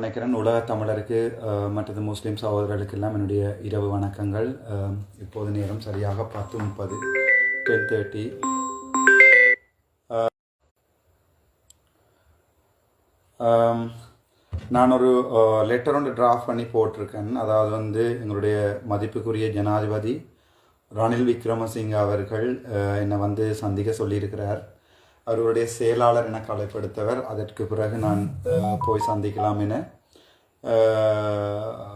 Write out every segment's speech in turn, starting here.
நினைக்கிறேன். உலக தமிழருக்கு மற்றது முஸ்லீம் சகோதரர்களுக்கெல்லாம் என்னுடைய இரவு வணக்கங்கள். இப்போது நேரம் சரியாக 10:30 10:30. நான் ஒரு லெட்டர் ஒன்று டிராஃப்ட் பண்ணி போட்டிருக்கேன். அதாவது எங்களுடைய மதிப்புக்குரிய ஜனாதிபதி ரணில் விக்ரமசிங்க அவர்கள் என்னை சந்திக்க சொல்லியிருக்கிறார். அவருடைய செயலாளர் என கலைப்படுத்தவர். அதற்கு பிறகு நான் போய் சந்திக்கலாம் என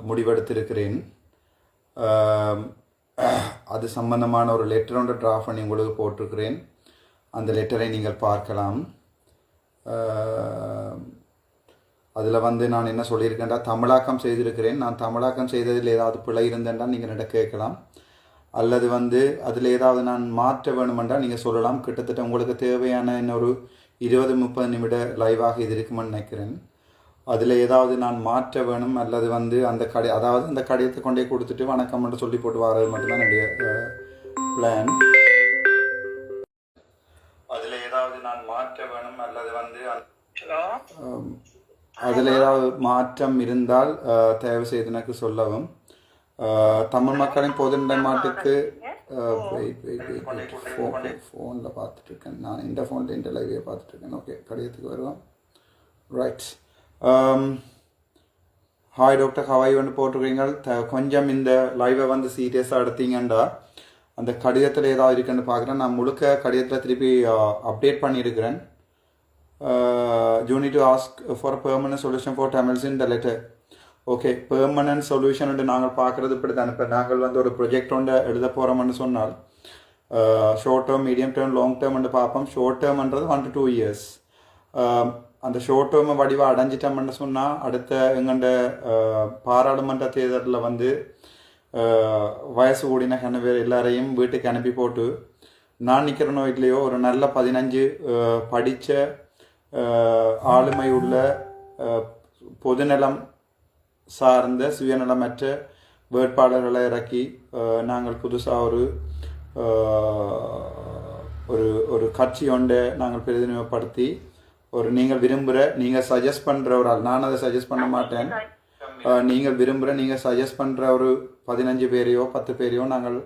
முடிவெடுத்திருக்கிறேன். அது சம்பந்தமான ஒரு லெட்டர் ஒன்று டிராஃப்ட் பண்ணி உங்களுக்கு போட்டிருக்கிறேன். அந்த லெட்டரை நீங்கள் பார்க்கலாம். அதில் நான் என்ன சொல்லியிருக்கேன்டா, தமிழாக்கம் செய்திருக்கிறேன். நான் தமிழாக்கம் செய்ததில் ஏதாவது பிழை இருந்தேன்டா நீங்கள் என்னிட கேட்கலாம். அல்லது அதில் ஏதாவது நான் மாற்ற வேணுமென்றால் நீங்கள் சொல்லலாம். கிட்டத்தட்ட உங்களுக்கு தேவையான இன்னொரு 20-30 நிமிட லைவாக இது இருக்குமென்னு நினைக்கிறேன். அதில் ஏதாவது நான் மாற்ற வேணும் அல்லது அந்த அந்த கடிதத்தை கொண்டே கொடுத்துட்டு வணக்கம் என்று சொல்லி போட்டு வர்றது மட்டும்தான் என்னுடைய பிளான். அதில் ஏதாவது நான் மாற்ற வேணும் அல்லது அதில் ஏதாவது மாற்றம் இருந்தால் தயவு செய்து எனக்கு சொல்லவும். தமிழ் மக்களின் பொதுநிலை மாட்டுக்கு ஃபோனில் பார்த்துட்ருக்கேன். நான் இந்த ஃபோனில் இந்த லைவே பார்த்துட்ருக்கேன். ஓகே, கடிதத்துக்கு வருவோம். ரைட். ஹாய் டாக்டர், ஹவாய் போட்டிருக்கீங்க. கொஞ்சம் இந்த லைவை சீரியஸாக எடுத்தீங்கண்டா அந்த கடிதத்தில் ஏதாவது இருக்குன்னு பார்க்குறேன். நான் முழுக்க கடிதத்தில் திருப்பி அப்டேட் பண்ணியிருக்கிறேன். You need to ask for a permanent solution for Tamils in the letter. Okay, permanent solution நாங்கள் பார்க்குறது இப்படி தான். இப்போ நாங்கள் ஒரு ப்ரொஜெக்ட் ஒன்று எழுத போகிறோம்னு சொன்னால் short term, medium term, long டேர்ம்னு பார்ப்போம். ஷார்ட் டேர்ம்ன்றது 1 to 2 years. அந்த ஷார்ட் டேர்மை வடிவாக அடைஞ்சிட்டோம்னு சொன்னால் அடுத்த எங்கள்ட பாராளுமன்ற தேர்தலில் வயசு கூடின கணவர் எல்லாரையும் வீட்டுக்கு அனுப்பி போட்டு நான் நிற்கிறனோ இல்லையோ ஒரு நல்ல 15 படித்த ஆளுமை உள்ள பொதுநலம் சார்ந்த சுயநலமற்ற வேட்பாளர்களை இறக்கி நாங்கள் புதுசாக ஒரு கட்சி ஒன்றை நாங்கள் பிரதிநிதிப்படுத்தி நீங்கள் விரும்புகிற, நீங்கள் சஜஸ்ட் பண்ணுற ஒரு ஆள், நான் அதை சஜஸ்ட் பண்ண மாட்டேன், நீங்கள் விரும்புகிற, நீங்கள் சஜஸ்ட் பண்ணுற ஒரு 15 பேரையோ 10 பேரையோ நாங்கள்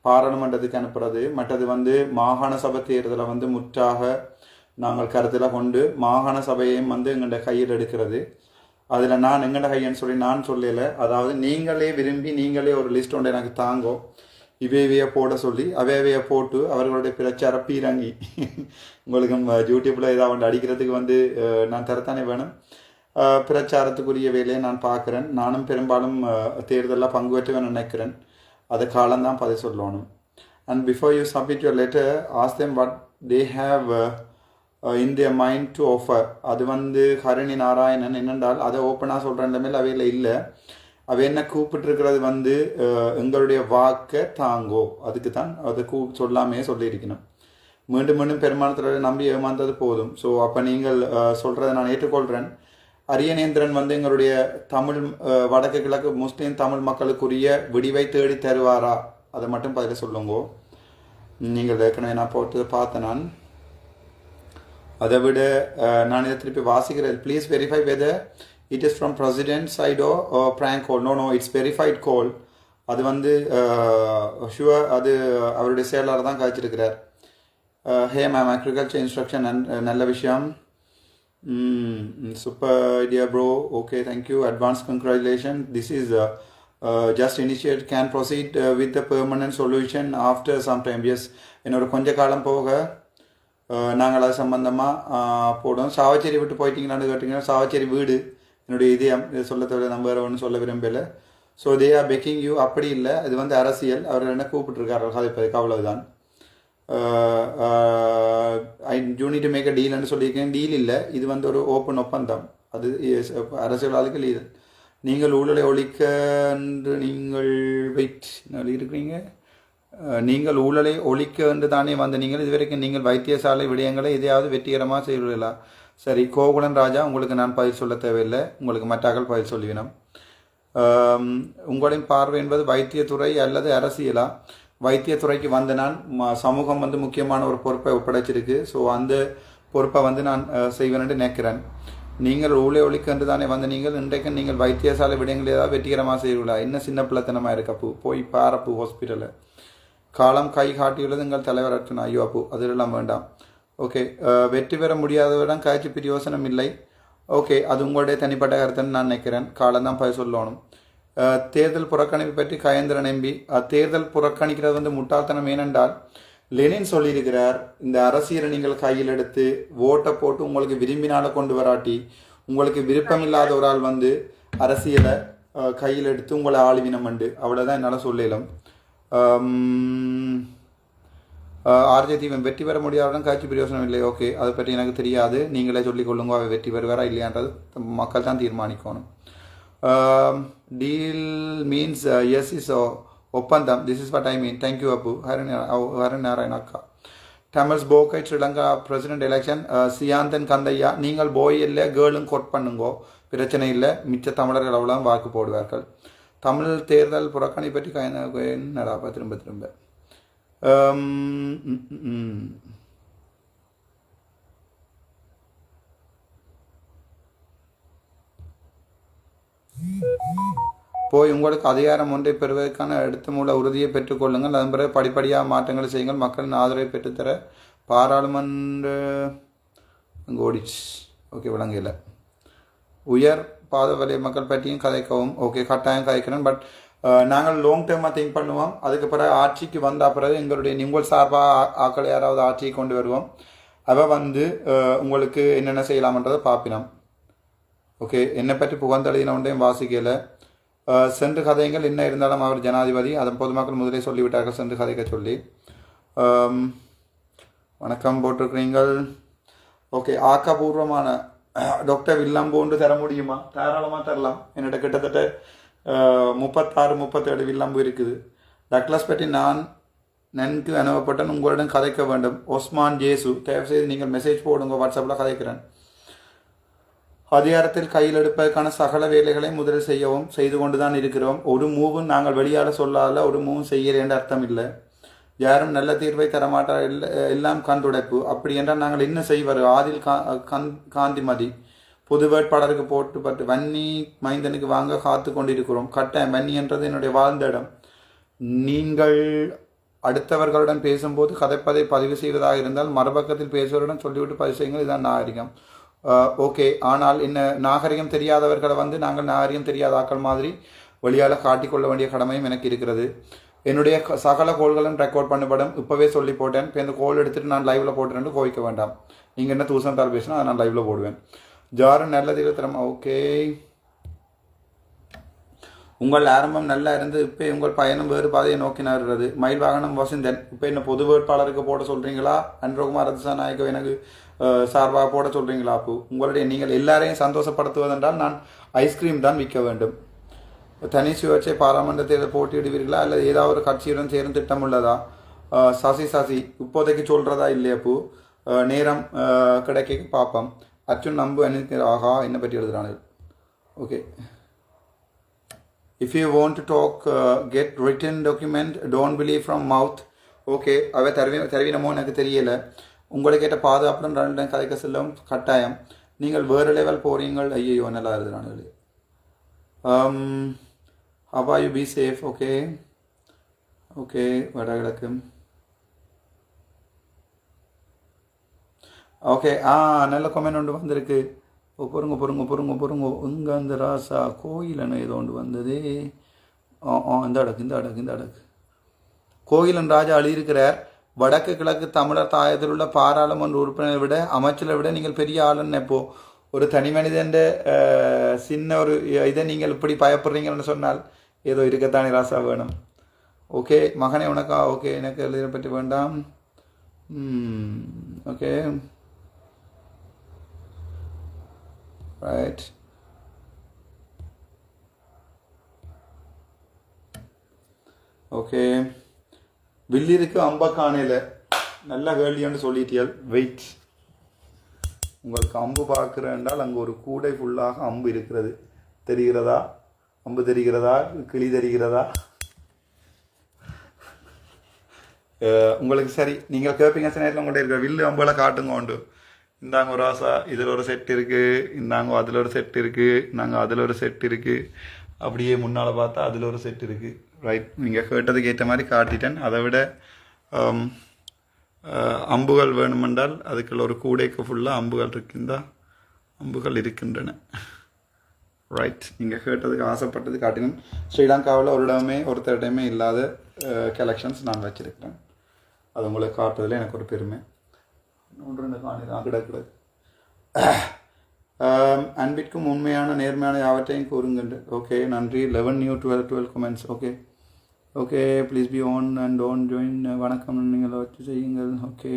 பாராளுமன்றத்துக்கு அனுப்புறது. மற்றது மாகாண சபை தேர்தலை முற்றாக நாங்கள் கருத்தில் கொண்டு மாகாண சபையையும் எங்கள்ட கையில் எடுக்கிறது. அதில் நான் எங்கள்ட கையன்னு சொல்லி நான் சொல்லலை. அதாவது நீங்களே விரும்பி நீங்களே ஒரு லிஸ்ட் ஒன்று எனக்கு தாங்கோ, இவைய போட சொல்லி அவைய போட்டு அவர்களுடைய பிரச்சார பீரங்கி உங்களுக்கு யூடியூப்பில் ஏதாவது அடிக்கிறதுக்கு நான் தரத்தானே வேணும். பிரச்சாரத்துக்குரிய வேலையை நான் பார்க்குறேன். நானும் பெரும்பாலும் தேர்தலில் பங்கு பெற்றுவேன் நினைக்கிறேன். அதை காலம்தான் பதில் சொல்லணும். And before you submit your letter ask them what they have in their mind to offer. அது ஹரணி நாராயணன் என்னென்றால் அதை ஓப்பனாக சொல்கிற நிலைமையில் அவையில் இல்லை. அவை என்ன கூப்பிட்டுருக்கிறது எங்களுடைய வாக்கை தாங்கோ, அதுக்கு தான் அதை சொல்லாமே சொல்லியிருக்கணும். மீண்டும் மீண்டும் பெருமானத்தில் நம்பி ஏமாந்தது போதும். ஸோ அப்போ நீங்கள் சொல்கிறத நான் ஏற்றுக்கொள்கிறேன். அரியநேந்திரன் எங்களுடைய தமிழ் வடக்கு கிழக்கு முஸ்லீம் தமிழ் மக்களுக்குரிய விடிவை தேடி தருவாரா, அதை மட்டும் பதில் சொல்லுங்கோ. நீங்கள் ஏற்கனவே நான் போட்டு பார்த்தேன். நான் அதை விட நான் இதை திருப்பி வாசிக்கிறேன். Please verify whether it is from president சைடோ prank call. No it's verified call. அது ஷுவர் அது அவருடைய செயலாளர் தான் கழிச்சிருக்கிறார். ஹே மேம், அக்ரிகல்ச்சர் இன்ஸ்ட்ரக்ஷன் நல்ல விஷயம். Super idea bro. Okay, thank you. Advance congratulation. This is just initiate can proceed with the permanent solution after some time. Yes, இன்னொரு கொஞ்ச காலம் போக நாங்கள் அது சம்பந்தமாக போடுவோம். சாவச்சேரி விட்டு போயிட்டீங்களான்னு கேட்டிங்கன்னா சாவச்சேரி வீடு என்னுடைய இதயம், இதை சொல்ல தவிர நம்ம வேறு ஒன்றும் சொல்ல விரும்பலை. So they are begging you. அப்படி இல்லை, இது அரசியல். அவர் என்ன கூப்பிட்டுருக்காரு கதைப்பதுக்கு, அவ்வளவுதான். You need to make a டீல்னு சொல்லியிருக்கேன். டீல் இல்லை, இது ஒரு ஓப்பன் ஒப்பந்தம். அது அரசியலாளர்கள் இது. நீங்கள் ஊழலை ஒழிக்க என்று நீங்கள் வெயிட் இருக்கிறீங்க. நீங்கள் ஊழலை ஒழிக்க என்று தானே நீங்கள் இதுவரைக்கும் நீங்கள் வைத்தியசாலை விடயங்களை எதையாவது வெற்றிகரமாக செய்வீர்களா? சரி, கோகுலன் ராஜா, உங்களுக்கு நான் பதில் சொல்ல தேவையில்லை, உங்களுக்கு மற்றாக்கள் பதில் சொல்லிவினோம். உங்களின் பார்வை என்பது வைத்தியத்துறை அல்லது அரசியலா? வைத்தியத்துறைக்கு நான் சமூகம் முக்கியமான ஒரு பொறுப்பை ஒப்படைச்சிருக்கு. ஸோ அந்த பொறுப்பை நான் செய்வேன் நினைக்கிறேன். நீங்கள் ஊழே ஒழிக்கு என்று தானே வந்து நீங்கள் இன்றைக்கு நீங்கள் வைத்தியசாலை விடயங்கள் ஏதாவது வெற்றிகரமாக செய்வீங்களா? என்ன சின்ன பிள்ளைத்தனமாக இருக்கு அப்பு. போய் பாரப்பு ஹாஸ்பிட்டலில் காலம் கை காட்டியுள்ளது எங்கள் தலைவர் அர்ச்சனா. ஐயோ அப்பு அதெல்லாம் வேண்டாம். ஓகே, வெற்றி பெற முடியாதவரிடம் காய்ச்சி பிரயோசனம் இல்லை. ஓகே, அது உங்களுடைய தனிப்பட்ட கருத்துன்னு நான் நினைக்கிறேன். காலம் தான் சொல்லணும். தேர்தல் புறக்கணிப்பு பற்றி கயந்திரன் எம்பி. தேர்தல் புறக்கணிக்கிறது வந்து முட்டாள்தனம். ஏனென்றால் லெனின் சொல்லியிருக்கிறார், இந்த அரசியலை நீங்கள் கையில் எடுத்து ஓட்டை போட்டு உங்களுக்கு விரும்பினால கொண்டு வராட்டி உங்களுக்கு விருப்பமில்லாத ஒரு ஆள் வந்து அரசியலை கையில் எடுத்து உங்களை ஆளுவினம் உண்டு. அவ்வளோதான் என்னால் சொல்லலாம். ஆர்ஜே தீவன் வெற்றி பெற முடியாதுடன் காட்சி பிரயோசனம் இல்லை. ஓகே, அதை பற்றி எனக்கு தெரியாது. நீங்களே சொல்லிக் கொள்ளுங்க அவை வெற்றி பெறுவாரா இல்லையான்றது மக்கள் தான் தீர்மானிக்கணும். டீல் மீன்ஸ் எஸ் இஸ் ஒப்பந்தம். This is what I mean. Thank you அப்பு. ஹரநாராயண அக்கா. தமிழ்ஸ் போக்கை ஸ்ரீலங்கா பிரசிடென்ட் எலெக்ஷன். சியாந்தன் கந்தையா, நீங்கள் போய் இல்லை கேர்ளும் கோட் பண்ணுங்கோ, பிரச்சனை இல்லை. மிச்ச தமிழர்கள் அவ்வளோ வாக்கு போடுவார்கள். தமிழ் தேர்தல் புறக்கணி பற்றி என்னடாப்பா திரும்ப திரும்ப. போய் உங்களுக்கு அதிகாரம் ஒன்றை பெறுவதற்கான அடுத்த மூல உறுதியை பெற்றுக்கொள்ளுங்கள். அதன் பிறகு படிப்படியாக மாற்றங்களை செய்யுங்கள். மக்களின் ஆதரவை பெற்றுத்தர பாராளுமன்ற ஓடிச்சு. ஓகே, விளங்கல. உயர் பாத வலய மக்கள் பற்றியும் கதைக்கவும். ஓகே, கட்டாயம் கதைக்கிறேன். பட் நாங்கள் லாங் டேர்மாக திங்க் பண்ணுவோம். அதுக்கு பிறகு ஆட்சிக்கு வந்த பிறகு எங்களுடைய நீங்கள் சார்பாக ஆக்களை யாராவது ஆட்சியை கொண்டு வருவோம். அவ வந்து உங்களுக்கு என்னென்ன செய்யலாம்ன்றதை பார்ப்பினோம். ஓகே, என்னை பற்றி புகழ்ந்தளின ஒன்றையும் வாசிக்கலை. சென்று கதைகள் என்ன இருந்தாலும் அவர் ஜனாதிபதி. அதன் பொதுமக்கள் முதலே சொல்லிவிட்டார்கள் சென்று கதைக்க சொல்லி. வணக்கம் போட்டிருக்கிறீங்கள். ஓகே, ஆக்கப்பூர்வமான டாக்டர் வில்லம்பு ஒன்று தர முடியுமா? தாராளமாக தரலாம். என்னிட்ட கிட்டத்தட்ட 36-37 வில்லம்பு இருக்குது. டக்ளஸ் பற்றி நான் நன்கு அனுபவப்பட்டேன். உங்களிடம் கதைக்க வேண்டும். ஒஸ்மான் ஜேசு, தயவுசெய்து நீங்கள் மெசேஜ் போடுங்க, வாட்ஸ்அப்பில் கதைக்கிறேன். அதிகாரத்தில் கையில் எடுப்பதற்கான சகல வேலைகளை முதலில் செய்து கொண்டு தான் இருக்கிறோம். ஒரு மூவும் நாங்கள் வெளியாட சொல்லாத ஒரு மூவும் செய்கிறேன் அர்த்தம் இல்லை. யாரும் நல்ல தீர்வை தரமாட்டார். எல்லாம் கண்டுடைப்பு. அப்படி என்றால் நாங்கள் என்ன செய்வார்? ஆதில் காந்திமதி பொது வேட்பாளருக்கு போட்டு வன்னி மைந்தனுக்கு வாங்க காத்து கொண்டிருக்கிறோம். கட்டாயம் வன்னி என்றது என்னுடைய வாழ்ந்த இடம். நீங்கள் அடுத்தவர்களுடன் பேசும்போது கதைப்பதை பதிவு செய்வதாக இருந்தால் மறுபக்கத்தில் பேசுவதுடன் சொல்லிவிட்டு பதிவு செய்யுங்கள். இதுதான் நாகரிகம். ஓகே, ஆனால் என்ன நாகரிகம் தெரியாதவர்களை வந்து நாங்கள் நாகரிகம் தெரியாத ஆக்கள் மாதிரி வழியால் காட்டிக்கொள்ள வேண்டிய கடமையும் எனக்கு இருக்கிறது. என்னுடைய சகல கோல்களும் ரெக்கார்ட் பண்ணப்படும். இப்போவே சொல்லி போட்டேன். இப்போ இந்த கோல் எடுத்துகிட்டு நான் லைவில் போட்டுறேன்னு கோவிக்க வேண்டாம். நீங்கள் என்ன தூசந்தால் பேசினா அதை நான் லைவில் போடுவேன். ஜாரு நல்லது இருத்திரம். ஓகே, உங்கள் ஆரம்பம் நல்லா இருந்து இப்போ உங்கள் பயணம் வேறு பாதையை நோக்கி நகர்கிறது. மயில் வாகனம் வசந்தன். இப்போ என்ன பொது வேட்பாளருக்கு போட சொல்கிறீங்களா? அன்ரோகுமார் ரத்சாநாயக்க எனக்கு சார்பாக போட சொல்கிறீங்களா? அப்போ உங்களுடைய நீங்கள் எல்லாரையும் சந்தோஷப்படுத்துவதென்றால் நான் ஐஸ்கிரீம் தான் விற்க வேண்டும். தனி சுயேட்சை பாராளுமன்ற தேர்தல் போட்டியிடுவீர்களா அல்லது ஏதாவது ஒரு கட்சியுடன் சேரும் திட்டம் உள்ளதா? சசி இப்போதைக்கு சொல்கிறதா இல்லையாப்பூ? நேரம் கிடைக்க பார்ப்போம். அர்ஜுன் நம்பு அனுப்பி. ஆஹா, என்ன பற்றி எழுதுறானு. Okay, if you want to talk get written document, don't believe from mouth. Okay, அவை தருவினமோ எனக்கு தெரியலை. உங்களுக்கு கேட்ட பாதுகாப்புடன் 2 கதைக்க செல்லும் கட்டாயம். நீங்கள் வேறு லெவல் போகிறீங்கள். ஐயோ, நல்லா எழுதுறானு. how are you? Be safe. Okay வடகிழக்கு. ஓகே, நல்ல கமெண்ட் ஒன்று வந்திருக்கு. பொறுங்க இங்கே அந்த ராசா கோயிலன்னு ஏதோ ஒன்று வந்தது. இந்த அடக்கு கோயிலன் ராஜா அழியிருக்கிறார். வடக்கு கிழக்கு தமிழர் தாயத்தில் உள்ள பாராளுமன்ற உறுப்பினரை விட அமைச்சரை விட நீங்கள் பெரிய ஆளுன்னு எப்போ ஒரு தனி மனிதன் சின்ன ஒரு இதை நீங்கள் இப்படி பயப்படுறீங்கன்னு சொன்னால் ஏதோ இருக்கத்தானே ராசா வேணும். ஓகே மகனே உனக்கா? ஓகே, எனக்கு எழுதிய பற்றி வேண்டாம். Okay right. ஓகே, வில்லிருக்கு அம்பக்கானையில் நல்ல கேள்வின்னு சொல்லிட்டியல். வெயிட், உங்களுக்கு அம்பு பார்க்குறேன்றால் அங்கே ஒரு கூடை ஃபுல்லாக அம்பு இருக்கிறது. தெரிகிறதா? அம்பு தெரிகிறதா? கிளி தெரிகிறதா? உங்களுக்கு சரி, நீங்கள் கேட்பீங்க சில நேரத்தில் உங்கள்கிட்ட இருக்கிற வில்லு அம்புகளை காட்டுங்க உண்டு. இந்தாங்க ஒரு ஆசா இதில் ஒரு செட் இருக்குது, இந்தாங்க அதில் ஒரு செட் இருக்குது, நாங்கள் அதில் ஒரு செட் இருக்குது. அப்படியே முன்னால் பார்த்தா அதில் ஒரு செட் இருக்குது. ரைட், நீங்கள் கேட்டதுக்கு ஏற்ற மாதிரி காட்டிட்டேன். அதை விட அம்புகள் வேணுமென்றால் அதுக்குள்ள ஒரு கூடைக்கு ஃபுல்லாக அம்புகள் இருக்குந்தா அம்புகள் இருக்கின்றன. ரைட், நீங்கள் கேட்டதுக்கு ஆசைப்பட்டது காட்டினேன். ஸ்ரீலங்காவில் ஒரு இடமே ஒருத்தரிடமே இல்லாத கலெக்ஷன்ஸ் நான் வச்சுருக்கிறேன். அது உங்களுக்கு காட்டுறதுல எனக்கு ஒரு பெருமை. ஒன்று காணிதான் கிடக்குது. அன்பிற்கும் உண்மையான நேர்மையான யாவற்றையும் கூறுங்கள். ஓகே, நன்றி. 11 new 12 comments. Okay okay, please be on and don't join. வணக்கம், நீங்கள் வச்சு செய்யுங்கள். ஓகே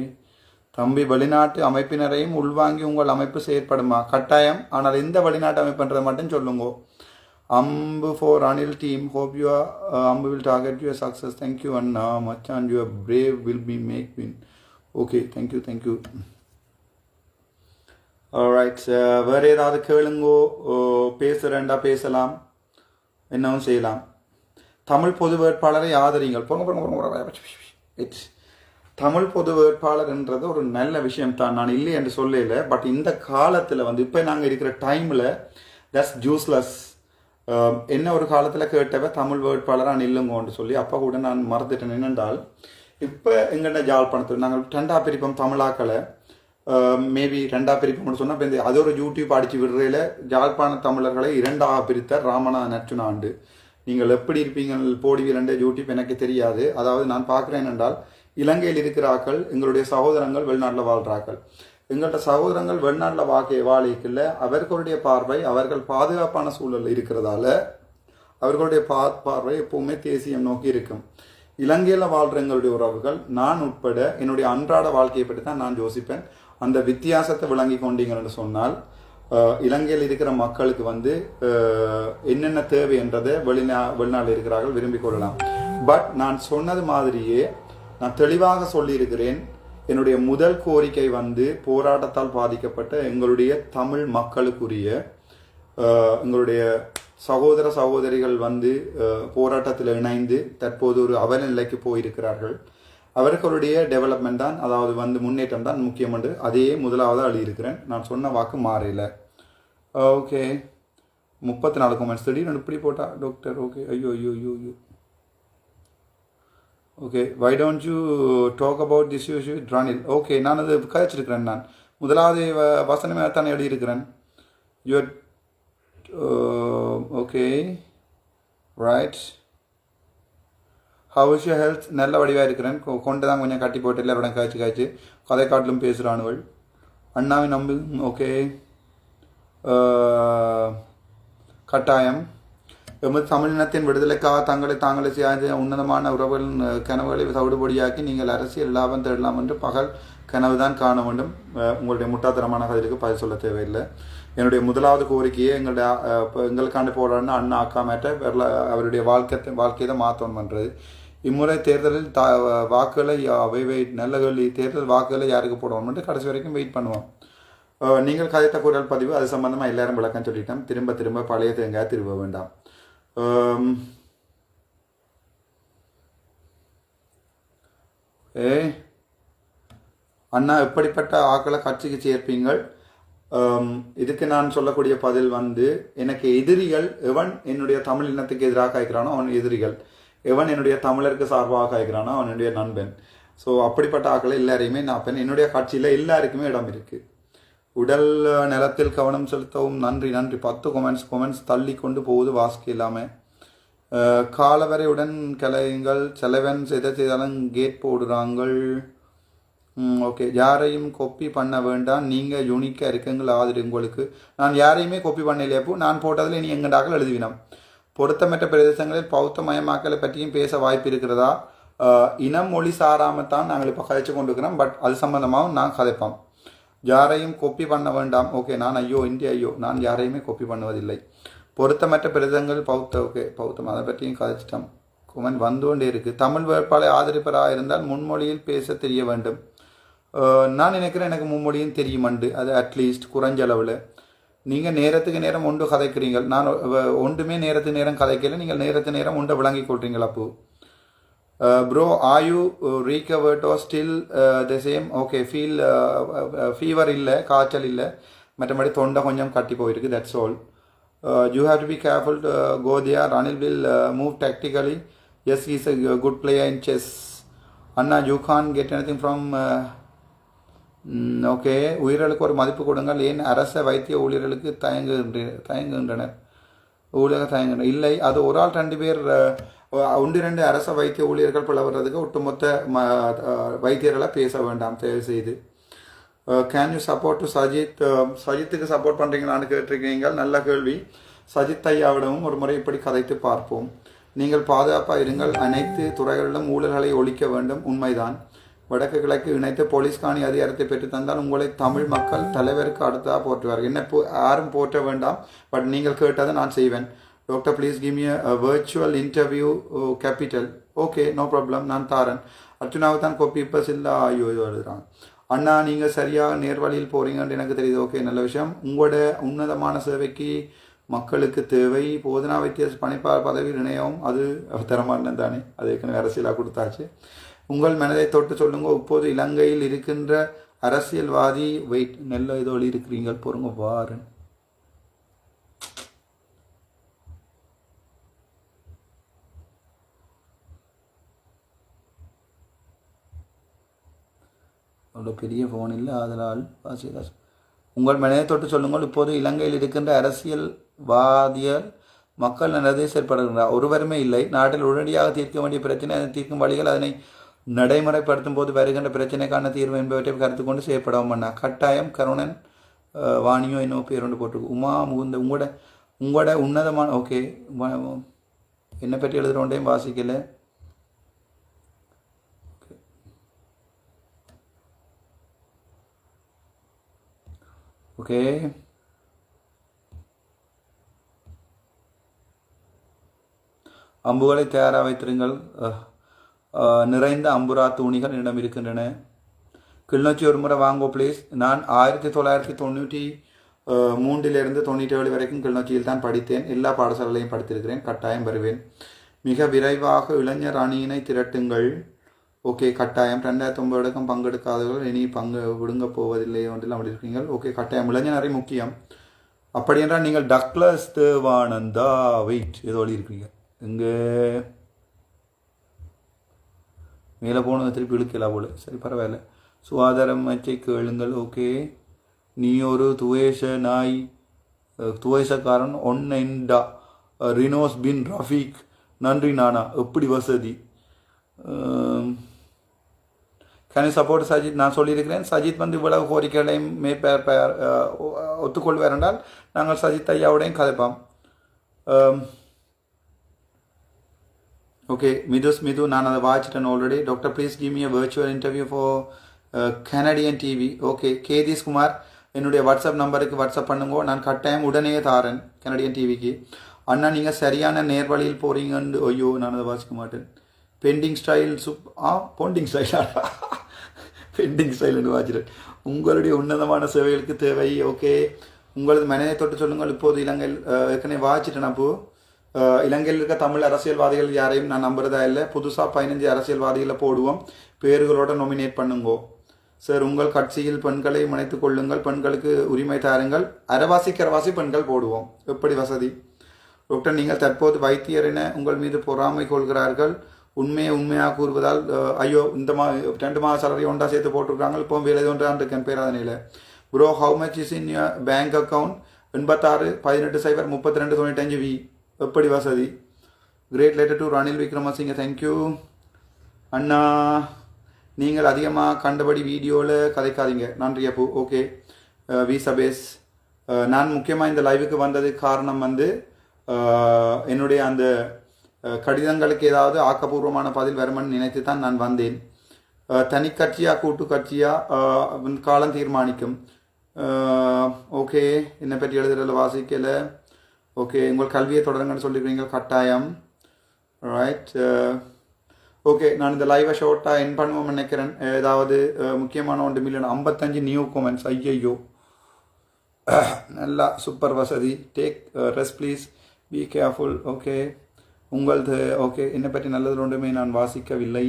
தம்பி, வெளிநாட்டு அமைப்பினரையும் உள்வாங்கி உங்கள் அமைப்பு செயற்படுமா? கட்டாயம். ஆனால் இந்த வெளிநாட்டு அமைப்புன்றதை மட்டும் சொல்லுங்க. அம்பு for Anil team. Hope you அம்பு will target your success. Thank you அண்ணா மச்சான். Your brave will be make win. Okay, thank you. Alright, வேறு ஏதாவது கேளுங்கோ. பேசுகிறேன்டா பேசலாம், என்னவும் செய்யலாம். தமிழ் பொது வேட்பாளரை ஆதரிங்கள். தமிழ் பொது வேட்பாளர் என்றது ஒரு நல்ல விஷயம் தான், நான் இல்லை என்று சொல்லல. பட் இந்த காலத்தில் இப்போ நாங்கள் இருக்கிற டைமில் தட்ஸ் ஜூஸ்லெஸ். என்ன ஒரு காலத்தில் கேட்டவ தமிழ் வேட்பாளராக நில்லுங்கன்னு சொல்லி அப்போ கூட நான் மறந்துட்டேன். என்னென்றால் இப்போ எங்கள்ட ஜாழ்ப்பாணத்தில் நாங்கள் 2ஆ பிரிப்போம் தமிழாக்களை. மேபி 2ஆ பிரிப்போம்னு சொன்னால் இப்போ அது ஒரு யூடியூப் அடித்து விடுறையில் ஜாழ்ப்பாண தமிழர்களை 2ஆக பிரித்த ராமநாத நச்சுனாண்டு. நீங்கள் எப்படி இருப்பீங்கள் போடுவீரண்டே யூடியூப் எனக்கு தெரியாது. அதாவது நான் பார்க்குறேன் என்றால் இலங்கையில் இருக்கிறார்கள், எங்களுடைய சகோதரங்கள் வெளிநாட்டில் வாழ்கிறார்கள். எங்கள்கிட்ட சகோதரங்கள் வெளிநாட்டில் வாழிக்கல அவர்களுடைய பார்வை அவர்கள் பாதுகாப்பான சூழல் இருக்கிறதால அவர்களுடைய பார்வை எப்பவுமே தேசியம் நோக்கி இருக்கும். இலங்கையில் வாழ்கிற எங்களுடைய உறவுகள், நான் உட்பட என்னுடைய அன்றாட வாழ்க்கையை பற்றி தான் நான் யோசிப்பேன். அந்த வித்தியாசத்தை விளங்கி கொண்டீங்கன்னு சொன்னால் இலங்கையில் இருக்கிற மக்களுக்கு என்னென்ன தேவை என்றதை வெளிநாட்டில் இருக்கிறார்கள் விரும்பிக் கொள்ளலாம். பட் நான் சொன்னது மாதிரியே நான் தெளிவாக சொல்லியிருக்கிறேன். என்னுடைய முதல் கோரிக்கை போராட்டத்தால் பாதிக்கப்பட்ட எங்களுடைய தமிழ் மக்களுக்குரிய எங்களுடைய சகோதர சகோதரிகள் போராட்டத்தில் இணைந்து தற்போது ஒரு அவல நிலைக்கு போயிருக்கிறார்கள். அவர்களுடைய டெவலப்மெண்ட் தான், அதாவது முன்னேற்றம் தான் முக்கியம் என்று அதே முதலாவது எழுதியிருக்கிறேன். நான் சொன்ன வாக்கு மாறல. ஓகே, 34 கமெண்ட்ஸ் திடீர்னு இப்படி போட்டா டாக்டர். ஓகே, ஐயோ. Okay, why don't you talk about this issue with Ranil? Okay, நான் அது கதைச்சிருக்கிறேன். நான் முதலாவது வசனமே தான் எழுதியிருக்கிறேன். Your okay right. How is your health? நல்ல வடிவாக இருக்கிறேன். கொண்டு தான் கொஞ்சம் கட்டி போட்டு எல்லாரோட காய்ச்சி கதை காட்டிலும் பேசுகிறானுவள். அண்ணாவை நம்பு. ஓகே, கட்டாயம். எமது தமிழினத்தின் விடுதலைக்காக தாங்களே செய்ய உன்னதமான உறவுகளின் கனவுகளை சவுடுபடியாக்கி நீங்கள் அரசியல் லாபம் தேடலாம் என்று பகல் கனவுதான் காண வேண்டும். உங்களுடைய முட்டாத்தனமான கதைக்கு பதில் சொல்ல தேவையில்லை. என்னுடைய முதலாவது கோரிக்கையே எங்களுக்காண்டு போராடின அண்ணா அக்கா மேட்ட அவருடைய வாழ்க்கையை தான் மாற்றணும் பண்ணுறது. இம்முறை தேர்தலில் வாக்குகளை நல்ல கேள்வி. தேர்தல் வாக்குகளை யாருக்கு போடணும்னு கடைசி வரைக்கும் வெயிட் பண்ணுவோம். நீங்கள் கதைத்த குரல் பதிவு அது சம்பந்தமாக எல்லாரும் விளக்கம் சொல்லிட்டோம். திரும்ப பழைய தேங்காய் திரும்ப வேண்டாம். அண்ணா எப்படிப்பட்ட ஆக்களை கட்சிக்கு சேர்ப்பீங்கள்? இதுக்கு நான் சொல்லக்கூடிய பதில் எனக்கு எதிரிகள் எவன் என்னுடைய தமிழ் இனத்துக்கு எதிராக காய்க்கிறானோ அவன் எதிரிகள், எவன் என்னுடைய தமிழருக்கு சார்பாக காய்க்கிறானோ அவன் என்னுடைய நண்பன். ஸோ அப்படிப்பட்ட ஆக்களை எல்லாரையுமே நான் என்னுடைய கட்சியில் எல்லாருக்குமே இடம் இருக்குது. உடல் நிலத்தில் கவனம் செலுத்தவும் நன்றி. 10 கொமெண்ட்ஸ் தள்ளி கொண்டு போகுது வாசிக்க இல்லாமல். காலவரையுடன் கலைங்கள் செலவன் எதை செய்தாலும் கேட் போடுறாங்கள். ஓகே, யாரையும் கொப்பி பண்ண வேண்டாம், நீங்கள் யூனிக்காக இருக்குங்கள் ஆதரவு உங்களுக்கு. நான் யாரையுமே கொப்பி பண்ணலையப்போ நான் போட்டதில் நீ எங்கடாக்கள் எழுதுவினோம். பொருத்தமற்ற பிரதேசங்களில் பௌத்த மயமாக்கலை பற்றியும் பேச வாய்ப்பு இருக்கிறதா? இனம் மொழி சாராமத்தான் நாங்கள் இப்போ கதைச்சு கொண்டு இருக்கிறோம். பட் அது சம்பந்தமாகவும் நான் கதைப்போம். யாரையும் கொப்பி பண்ண வேண்டாம். ஓகே, நான் நான் யாரையுமே கொப்பி பண்ணுவதில்லை. பொருத்தமற்ற பிரதேசங்கள் பௌத்தம் அதை பற்றியும் கதைச்சிட்டோம். கொமெண்ட் கொண்டே இருக்குது. தமிழ் வேட்பாளரை ஆதரிப்பராக இருந்தால் முன்மொழியில் பேச தெரிய வேண்டும். நான் நினைக்கிறேன் எனக்கு மும்மொழியும் தெரியுமண்டு. அது அட்லீஸ்ட் குறைஞ்ச அளவில். நீங்கள் நேரத்துக்கு நேரம் ஒன்று கதைக்கிறீங்கள். நான் ஒன்றுமே நேரத்துக்கு நேரம் கதைக்கல. நீங்கள் நேரத்துக்கு நேரம் ஒன்றை விளங்கி கொள்றீங்களா? அப்போ Bro, are you recovered or still the same? Okay, feel fever இல்லை காய்ச்சல் இல்லை மற்றபடி தொண்டை கொஞ்சம் கட்டி போயிருக்கு, that's all. You have to be careful to go there. Ranil will move tactically. Yes, he's a good player in chess. Anna, you can't get anything from okay. உயிர்களுக்கு ஒரு மதிப்பு கொடுங்கள். ஏன் அரச வைத்திய ஊழியர்களுக்கு தயங்குகின்றனர் இல்லை, அது ஒரு ஆள் 2 பேர் 1-2 அரச வைத்திய ஊழியர்கள் பிளவுறதுக்கு ஒட்டுமொத்த வைத்தியர்களை பேச வேண்டாம் தயவு செய்து. Can you support to Sajith? சஜித்துக்கு சப்போர்ட் பண்ணுறீங்களான்னு கேட்டிருக்கீங்க, நல்ல கேள்வி. சஜித் ஐயாவிடமும் ஒரு முறை இப்படி கதைத்து பார்ப்போம். நீங்கள் பாதுகாப்பாக இருங்கள். அனைத்து துறைகளிலும் ஊழல்களை ஒழிக்க வேண்டும், உண்மைதான். வடக்கு கிழக்கு இணைத்து போலீஸ் காணி அதிகாரத்தை பெற்று தந்தால் உங்களை தமிழ் மக்கள் தலைவருக்கு அடுத்ததாக போற்றுவார். என்ன யாரும் போற்ற வேண்டாம், பட் நீங்கள் கேட்டதை நான் செய்வேன். Doctor please give me a virtual interview capital. Okay, no problem, நான் தாரன். அர்ச்சுனாவை தான் கோப்பி இப்போ இல்லை. ஐயோ இது எழுதுறாங்க. அண்ணா, நீங்கள் சரியாக நேர்வழியில் போகிறீங்கன்னு எனக்கு தெரியுது. ஓகே, நல்ல விஷயம். உங்களோட உன்னதமான சேவைக்கு மக்களுக்கு தேவை. போதனா வைத்திய பணிப்பாளர் பதவியில் இணையவும் அது தரமான தானே, அது ஏற்கனவே அரசியலாக கொடுத்தாச்சு. உங்கள் மனதை தொட்டு சொல்லுங்க. இப்போது இலங்கையில் இருக்கின்ற அரசியல்வாதி வெயிட் நல்ல இதோடு இருக்கிறீங்க பொறுங்க பாரு. அவ்வளோ பெரிய ஃபோன் இல்லை, அதனால் வாசிதாஸ். உங்கள் மனதை தொட்டு சொல்லுங்கள். இப்போது இலங்கையில் இருக்கின்ற அரசியல்வாதியர் மக்கள் நல்லதே செயற்படுகின்றார். ஒருவருமே இல்லை. நாட்டில் உடனடியாக தீர்க்க வேண்டிய பிரச்சனை, அதை தீர்க்கும் வழிகள், அதனை நடைமுறைப்படுத்தும் போது வருகின்ற பிரச்சனைக்கான தீர்வு என்பவற்றை கருத்து கொண்டு செய்யப்படவும் பண்ணா. கட்டாயம் கருணன் வாணியோ என்னோ பேர் ஒன்று போட்டிருக்கு. உமா முகுந்த உங்களோட உன்னதமான ஓகே என்னை பற்றி எழுதுகிறோண்டையும் வாசிக்கல. ஓகே, அம்புகளை தயாராக வைத்திருங்கள். நிறைந்த அம்புரா தூணிகள் என்னிடம் இருக்கின்றன. கிளிநொச்சி ஒரு முறை வாங்கோ ப்ளீஸ். நான் 1993 97 வரைக்கும் கிளிநொச்சியில் தான் படித்தேன். எல்லா பாடசாலைகளையும் படித்திருக்கிறேன். கட்டாயம் வருவேன். மிக விரைவாக இளைஞர் அணியினை திரட்டுங்கள். ஓகே, கட்டாயம். 2009 பங்கெடுக்காதவர்கள் இனி விடுங்க போவதில்லை ஒன்றில் அப்படி இருக்கீங்க. ஓகே, கட்டாயம். இளைஞர் அறை முக்கியம். அப்படி என்றால் நீங்கள் டக்ளஸ் தேவானந்தா வெயிட் ஏதோ இருக்கீங்க. இங்கே மேலே போனது திருப்பி இழுக்கலாம் போல. சரி, பரவாயில்ல. சுகாதார அமைச்சை கேளுங்கள். ஓகே, நீ ஒரு துவேஷக்காரன் ஒன்னைண்டா ரினோஸ் பின் ரஃபீக். நன்றி நானா, எப்படி வசதி. Can you support Sajith? நான் சொல்லியிருக்கிறேன். சஜித் இவ்வளவு கோரிக்கைகளையும் ஒத்துக்கொள்வார் என்றால் நாங்கள் சஜித் ஐயாவுடையும் கதைப்பாம். ஓகே, மிது நான் அதை வாட்சிட்டேன் already. Doctor please give me a virtual interview for Canadian TV. Okay, Kethees Kumar என்னுடைய வாட்ஸ்அப் நம்பருக்கு வாட்ஸ்அப் பண்ணுங்க. நான் கட்டாயம் உடனே தாரேன் கனடியன் டிவிக்கு. அண்ணா, நீங்கள் சரியான நேர்வழியில் போகிறீங்கன்னு. ஐயோ, நான் அதை வாசிக்க மாட்டேன். பெண்டிங் ஸ்டைல் பெண்டிங் ஸ்டைல்னு வாச்சிட்டேன். உங்களுடைய உன்னதமான சேவைகளுக்கு தேவை. ஓகே, உங்களது மனதை தொட்டு சொல்லுங்கள். இப்போது இலங்கையில் ஏற்கனவே வாச்சிட்டேன். அப்போது இலங்கையில் இருக்க தமிழ் அரசியல்வாதிகள் யாரையும் நான் நம்புறதா இல்லை. புதுசாக 15 அரசியல்வாதிகளை போடுவோம். பேர்களோட நொமினேட் பண்ணுங்கோ. சார், உங்கள் கட்சியில் பெண்களை இணைத்துக் கொள்ளுங்கள். பெண்களுக்கு உரிமை தாருங்கள். அரைவாசி பெண்கள் போடுவோம். எப்படி வசதி. டாக்டர், நீங்கள் தற்போது வைத்தியர் என உங்கள் மீது பொறாமை கொள்கிறார்கள். உண்மையாக கூறுவதால் ஐயோ, இந்த 2 மாத சேலரி ஒன்றா சேர்த்து போட்டிருக்காங்க. இப்போ வேலை ஒன்றான் இருக்கேன் பேராதனையில். Bro, how much is in your bank account? 86 18 0 32 95 வி. எப்படி வசதி. Great letter to Ranil Wickremesinghe. Thank you அண்ணா. நீங்கள் அதிகமாக கண்டபடி வீடியோவில் கதைக்காதீங்க. நன்றி அப்போ. Okay, V Sabesh. நான் முக்கியமாக இந்த லைவுக்கு வந்ததுக்கு காரணம் என்னுடைய அந்த கடிதங்களுக்கு ஏதாவது ஆக்கப்பூர்வமான பதில் வருமானு நினைத்து தான் நான் வந்தேன். தனி கட்சியா கூட்டு கட்சியா காலம் தீர்மானிக்கும். ஓகே, என்னை பற்றி எழுதுறதுல வாசிக்கல. ஓகே, உங்கள் கல்வியை தொடருங்கன்னு சொல்லிக்கிறீங்க. கட்டாயம். ரைட். ஓகே, நான் இந்த லைவை ஷார்ட்டாக என் பண்ணுவோம் நினைக்கிறேன். ஏதாவது முக்கியமான 1 மில்லியன் 55 நியூ கமெண்ட்ஸ். ஐயோ, நல்லா சூப்பர் வசதி. Take rest please, be careful. Okay, உங்களது ஓகே என்னை பற்றி நல்லது ஒன்றுமே நான் வாசிக்கவில்லை.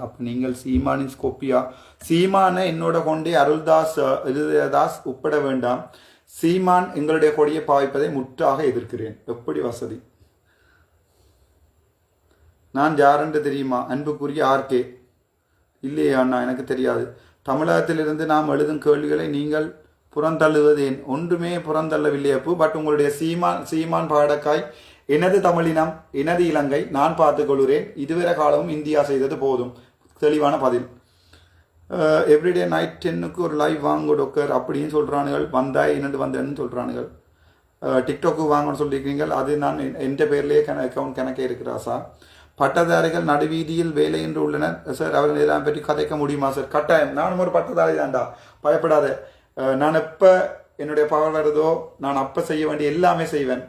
அப்போ நீங்கள் சீமானின் ஸ்கோப்பியா சீமானை என்னோட கொண்டே அருள்தாஸ் தாஸ் உட்பட வேண்டாம். சீமான் எங்களுடைய கொடியை பாவிப்பதை முற்றாக எதிர்க்கிறேன். எப்படி வசதி. நான் யாரென்று தெரியுமா? அன்புக்குரிய ஆர்கே. இல்லையே அண்ணா, எனக்கு தெரியாது. தமிழகத்திலிருந்து நாம் எழுதும் கேள்விகளை நீங்கள் புறந்தள்ளுவதேன்? ஒன்றுமே புறந்தள்ளவில்லை அப்பு. பட் உங்களுடைய சீமான் பாடக்காய் எனது தமிழினம் எனது இலங்கை நான் பார்த்துக்கொள்கிறேன். இதுவரை காலமும் இந்தியா செய்தது போதும். தெளிவான பதில். எவ்ரிடே நைட் 10க்கு ஒரு லைவ் வாங்க டொக்கர் அப்படின்னு சொல்கிறானுகள். வந்தாய் என்னட்டு வந்தேன்னு சொல்கிறானுகள். டிக்டாக்கு வாங்கன்னு சொல்லியிருக்கீங்க. அது நான் எந்த பேர்லேயே அக்கௌண்ட் கணக்கே இருக்கிறாசா. பட்டதாரிகள் நடுவீதியில் வேலை என்று உள்ளனர் சார். அவர்கள் எல்லாம் பற்றி கதைக்க முடியுமா சார்? கட்டாயம். நானும் ஒரு பட்டதாரி தான்டா, பயப்படாத. நான் எப்போ என்னுடைய பவர் வருதோ நான் அப்போ செய்ய வேண்டிய எல்லாமே செய்வேன்.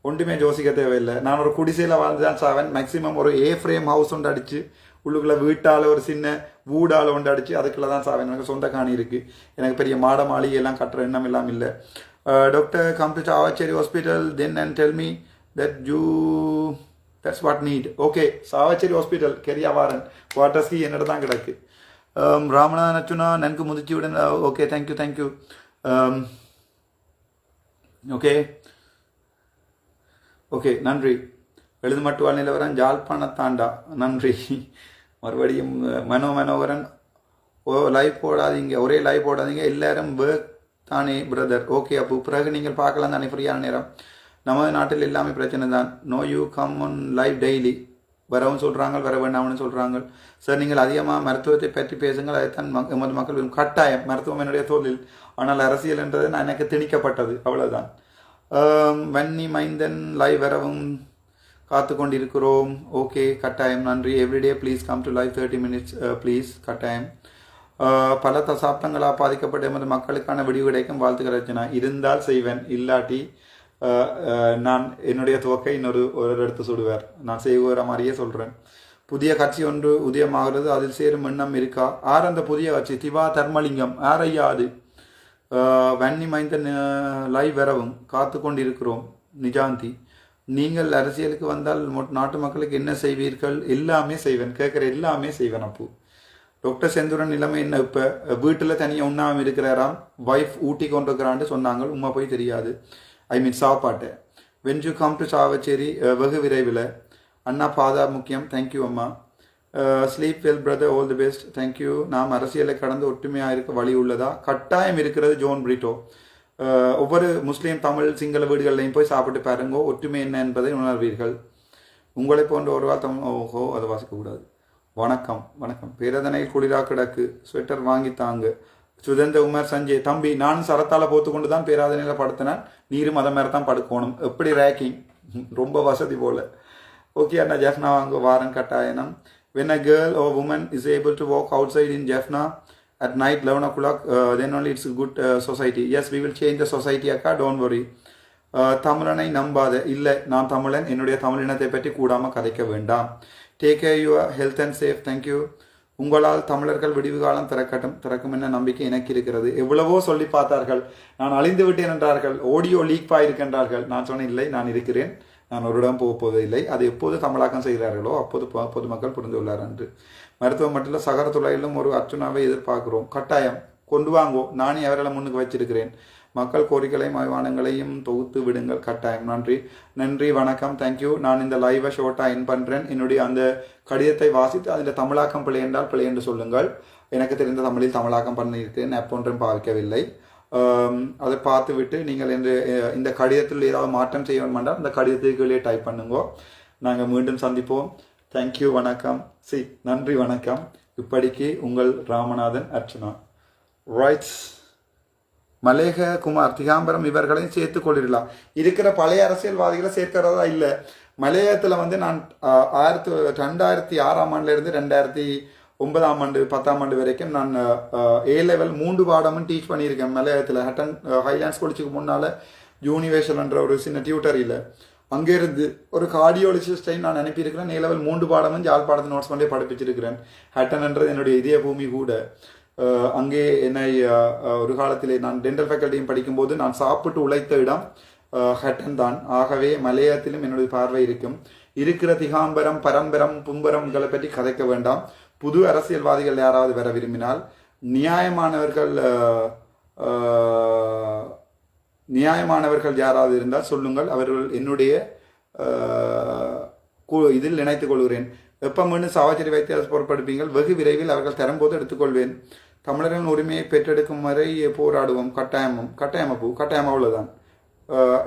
ஒன்றுமே யோசிக்க தேவையில்லை. நான் ஒரு குடிசையில் வாழ்ந்து தான் சாவேன். மேக்ஸிமம் ஒரு ஃப்ரேம் ஹவுஸ் ஒன்று அடித்து உள்ளுக்குள்ளே வீட்டால் ஒரு சின்ன வீடால் ஒன்று அடித்து அதுக்குள்ளே தான் சாவேன். எனக்கு சொந்த காணி இருக்குது. எனக்கு பெரிய மாட மாளிகை எல்லாம் கட்டுற எண்ணம் எல்லாம் இல்லை. Doctor come to Chavakachcheri hospital then and tell me that you that's what need. Okay, Chavakachcheri hospital கெரியாவாரன் குவார்டர்ஸ்க்கு என்னோட தான் கிடக்கு. ராமநாதன் அச்சுனா நன்கு முதிர்ச்சியுடன். Okay, thank you. ஓகே நன்றி. எழுதுமட்டுவாள் நிலவரன் ஜாழ்ப்பாணத்தாண்டா. நன்றி. மறுபடியும் மனோகரன் லைவ் போடாதீங்க, ஒரே லைவ் போடாதீங்க, எல்லாரும் ஒர்க் தானே பிரதர். ஓகே அப்பு, பிறகு நீங்கள் பார்க்கலாம் தானே ஃப்ரீயான நேரம். நமது நாட்டில் எல்லாமே பிரச்சனை தான். No you come on live daily. வரவும் சொல்கிறாங்க, வர வேண்டாம்னு சொல்கிறாங்க. சார் நீங்கள் அதிகமாக மருத்துவத்தை பற்றி பேசுங்கள், அதைத்தான் எமது மக்கள் கட்டாயம். மருத்துவம் என்னுடைய தொழில். ஆனால் அரசியல் என்றது நான் எனக்கு திணிக்கப்பட்டது, அவ்வளோதான். வன்னி மைந்தன் லைவ் வரவும் காத்து கொண்டிருக்கிறோம். ஓகே, கட்டாயம். நன்றி. Everyday please come to live 30 minutes please. கட்டாயம். பல தசாப்தங்களாக பாதிக்கப்பட்ட எமது மக்களுக்கான விடிவு கிடைக்கும். வாழ்த்துக்கள் ரச்சனா. இருந்தால் செய்வேன், இல்லாட்டி நான் என்னுடைய துவக்கை ஒரு எடுத்து சுடுவார். நான் செய்கிற மாதிரியே சொல்கிறேன். புதிய கட்சி ஒன்று உதயமாகிறது, அதில் சேரும் எண்ணம் இருக்கா? ஆர் அந்த புதிய கட்சி? திவா தர்மலிங்கம். ஆரையா அது? வன்னி மைந்தன் லைவ் வரவும் காத்து கொண்டிருக்கிறோம். நிஜாந்தி, நீங்கள் அரசியலுக்கு வந்தால் நாட்டு மக்களுக்கு என்ன செய்வீர்கள்? எல்லாமே செய்வேன். கேட்குற எல்லாமே செய்வேன். அப்பு டாக்டர் செந்தூரன் நிலைமை என்ன? இப்போ வீட்டில் தனியாக உண்ணாமல் இருக்கிறாராம். ஒய்ஃப் ஊட்டி கொண்டிருக்கிறான்னு சொன்னாங்க. உண்மை போய் தெரியாது. ஐ மீன் சாப்பாட்டை. When you come to Chavakachcheri வெகு விரைவில். அண்ணா பாதா முக்கியம். தேங்க்யூ அம்மா. Sleep well brother, all the best. Thank you. நாம் அரசியலை கடந்து ஒற்றுமையாக இருக்க வழி உள்ளதா? கட்டாயம் இருக்கிறது. ஜோன் பிரிட்டோ. ஒவ்வொரு முஸ்லீம் தமிழ் சிங்கள வீடுகள்லையும் போய் சாப்பிட்டு பாருங்கோ, ஒற்றுமை என்ன என்பதை உணர்வீர்கள். உங்களை போன்ற ஒருவாள் ஓஹோ, அதை வாசிக்கக்கூடாது. வணக்கம். பேரதனையில் குளிராக கிடக்கு, ஸ்வெட்டர் வாங்கி தாங்க. சுதந்திர உமர் சஞ்சய். தம்பி, நானும் சரத்தால் போத்து கொண்டு தான் பேராதனையில் படுத்தினேன். நீரும் அதை மாதிரி தான் படுக்கணும். எப்படி ரேக்கிங், ரொம்ப வசதி போல. ஓகே அண்ணா, ஜெஃப்னா வாங்க வாரம் கட்டாயனம். When a girl or woman is able to walk outside in Jaffna at night 11 o'clock, then only it's a good society. Yes, we will change the society akka, don't worry. தமிழனை நம்பாத. இல்லை, நான் தமிழன். என்னுடைய தமிழினத்தை பற்றி கூடாமல் கதைக்க வேண்டாம். Take care your health and safe. Thank you. உங்களால் தமிழர்கள் விடிவு காலம் திறக்கும் என்ன நம்பிக்கை எனக்கு இருக்கிறது. எவ்வளவோ சொல்லி பார்த்தார்கள், நான் அழிந்து விட்டேன் என்றார்கள். ஆடியோ லீக் ஆகியிருக்கின்றார்கள். நான் சொன்னேன், இல்லை, நான் இருக்கிறேன். நான் ஒரு இடம் போவதில்லை. அது எப்போது தமிழாக்கம் செய்கிறார்களோ அப்போது பொதுமக்கள் புரிந்து கொள்ளார் என்று. மருத்துவம் மட்டும் இல்லை, சகர துறையிலும் ஒரு அர்ச்சுனாவை எதிர்பார்க்கிறோம். கட்டாயம் கொண்டு வாங்கோ. நானே அவர்களை முன்னுக்கு வச்சிருக்கிறேன். மக்கள் கோரிக்கைகளையும் ஆய்வானங்களையும் தொகுத்து விடுங்கள். கட்டாயம். நன்றி. வணக்கம். தேங்க்யூ. நான் இந்த லைவை ஷோர்ட்டாக என் பண்ணுறேன். என்னுடைய அந்த கடிதத்தை வாசித்து அதில் தமிழாக்கம் பிழை என்றால் பிழை என்று சொல்லுங்கள். எனக்கு தெரிந்த தமிழில் தமிழாக்கம் பண்ணியிருக்கிறேன். எப்பொன்றும் பாவிக்கவில்லை. அதை பார்த்து விட்டு நீங்கள் இந்த கடிதத்தில் ஏதாவது மாற்றம் செய்ய வேண்டாம், இந்த கடிதத்துக்குள்ளே டைப் பண்ணுங்க. நாங்கள் மீண்டும் சந்திப்போம். தேங்க்யூ. வணக்கம். நன்றி. வணக்கம். இப்படிக்கு உங்கள் ராமநாதன் அர்ச்சனா. ரைட்ஸ். மலேக குமார் திகாம்பரம் இவர்களையும் சேர்த்து கொள்ளிடலாம். இருக்கிற பழைய அரசியல்வாதிகளை சேர்க்கிறதா இல்லை. மலையத்தில் நான் 2006ஆம் ஆண்டிலிருந்து 2009 10ஆம் ஆண்டு வரைக்கும் நான் A level 3 பாடமும் டீச் பண்ணியிருக்கேன் மலையத்தில். ஹட்டன் ஹைலாண்ட்ஸ் காலேஜுக்கு முன்னால் யூனிவர்சல் என்ற ஒரு சின்ன டியூட்டர் இல்லை, அங்கேருந்து ஒரு கார்டியோலஜிஸ்டையும் நான் அனுப்பியிருக்கிறேன். A level 3 பாடமும் ஜாழ்ப்பாணத்தை நோட்ஸ் பண்ணி படிப்பிச்சிருக்கிறேன். ஹட்டன் என்றது என்னுடைய இதய பூமி கூட. அங்கே என்னை ஒரு காலத்திலே நான் டென்டல் ஃபேக்கல்ட்டியும் படிக்கும்போது நான் சாப்பிட்டு உழைத்த இடம் ஹட்டன் தான். ஆகவே மலையத்திலும் என்னுடைய பார்வை இருக்கும். இருக்கிற திகாம்பரம் பரம்பரம் பும்பரம்களை பற்றி கதைக்க வேண்டாம். புது அரசியல்வாதிகள் யாராவது வர விரும்பினால் நியாயமானவர்கள் யாராவது இருந்தால் சொல்லுங்கள். அவர்கள் என்னுடைய இதில் நினைத்துக் கொள்கிறேன். எப்பமேனு சாவச்சேரி வைத்தியர் பொறுப்படுப்பீங்கள். வெகு விரைவில் அவர்கள் தரும்போது எடுத்துக்கொள்வேன். தமிழரின் உரிமையை பெற்றெடுக்கும் வரை போராடுவோம். கட்டாயம் அவ்வளவுதான்.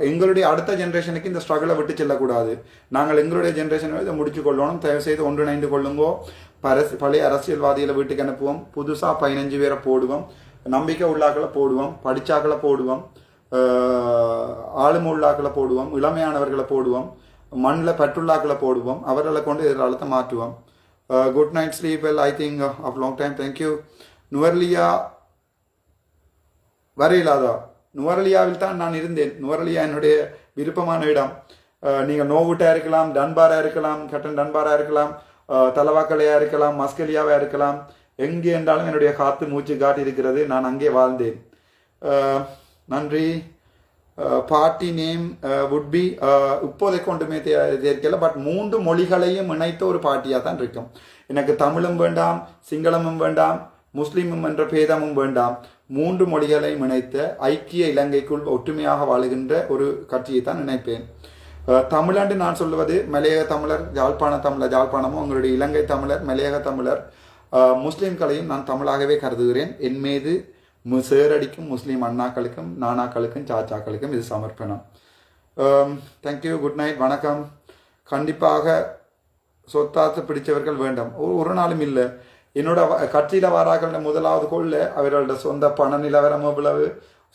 எங்களுடைய அடுத்த ஜென்ரேஷனுக்கு இந்த ஸ்ட்ரகிளை விட்டு செல்லக்கூடாது. நாங்கள் எங்களுடைய ஜென்ரேஷனை இதை முடிச்சு கொள்ளணும். தயவுசெய்து ஒன்றிணைந்து கொள்ளுங்கோ. பழைய அரசியல்வாதிகளை வீட்டுக்கு அனுப்புவோம். புதுசாக 15 பேரை போடுவோம். நம்பிக்கை உள்ளாக்களை போடுவோம். படிச்சாக்களை போடுவோம். ஆளுமை உள்ளாக்களை போடுவோம். இளமையானவர்களை போடுவோம். மண்ணில் பற்றுள்ளாக்களை போடுவோம். அவர்களை கொண்டு எதிர்காலத்தை மாற்றுவோம். Good night, sleep well. I think of long time. Thank you. Nuwara Eliya வரையிலாதா? நுவரலியாவில் தான் நான் இருந்தேன். நுவரலியா என்னுடைய விருப்பமான இடம். நீங்கள் நோவுட்டா இருக்கலாம், டன்பாரா இருக்கலாம், கட்டன் டன்பாரா இருக்கலாம், தலவாக்கலையா இருக்கலாம், மஸ்கலியாவா இருக்கலாம். எங்கே என்றாலும் என்னுடைய காத்து மூச்சு காட்டி இருக்கிறது. நான் அங்கே வாழ்ந்தேன். நன்றி. பார்ட்டி நேம் வுட் பி இப்போதைக்கு ஒன்றுமே தெரியல. பட் 3 மொழிகளையும் இணைத்த ஒரு பார்ட்டியாக தான் இருக்கும். எனக்கு தமிழும் வேண்டாம், சிங்களமும் வேண்டாம், முஸ்லீமும் என்ற பேதமும் வேண்டாம். 3 மொழிகளையும் இணைத்த ஐக்கிய இலங்கைக்குள் ஒற்றுமையாக வாழுகின்ற ஒரு கட்சியை தான் நினைப்பேன். தமிழன்று நான் சொல்லுவது மலையக தமிழர், யாழ்ப்பாணமும் உங்களுடைய இலங்கை தமிழர், மலையக தமிழர், முஸ்லீம்களையும் நான் தமிழாகவே கருதுகிறேன். என் மீது சேரடிக்கும் முஸ்லீம் அண்ணாக்களுக்கும் நானாக்களுக்கும் சாச்சாக்களுக்கும் இது சமர்ப்பணம். தேங்க்யூ. Good night. வணக்கம். கண்டிப்பாக சொத்தாத்து பிடிச்சவர்கள் வேண்டாம். ஒரு நாளும் இல்லை. என்னோட கட்சியில் வாராக்கள முதலாவது கொள்ள அவர்களோட சொந்த பண நிலவரம் எவ்வளவு,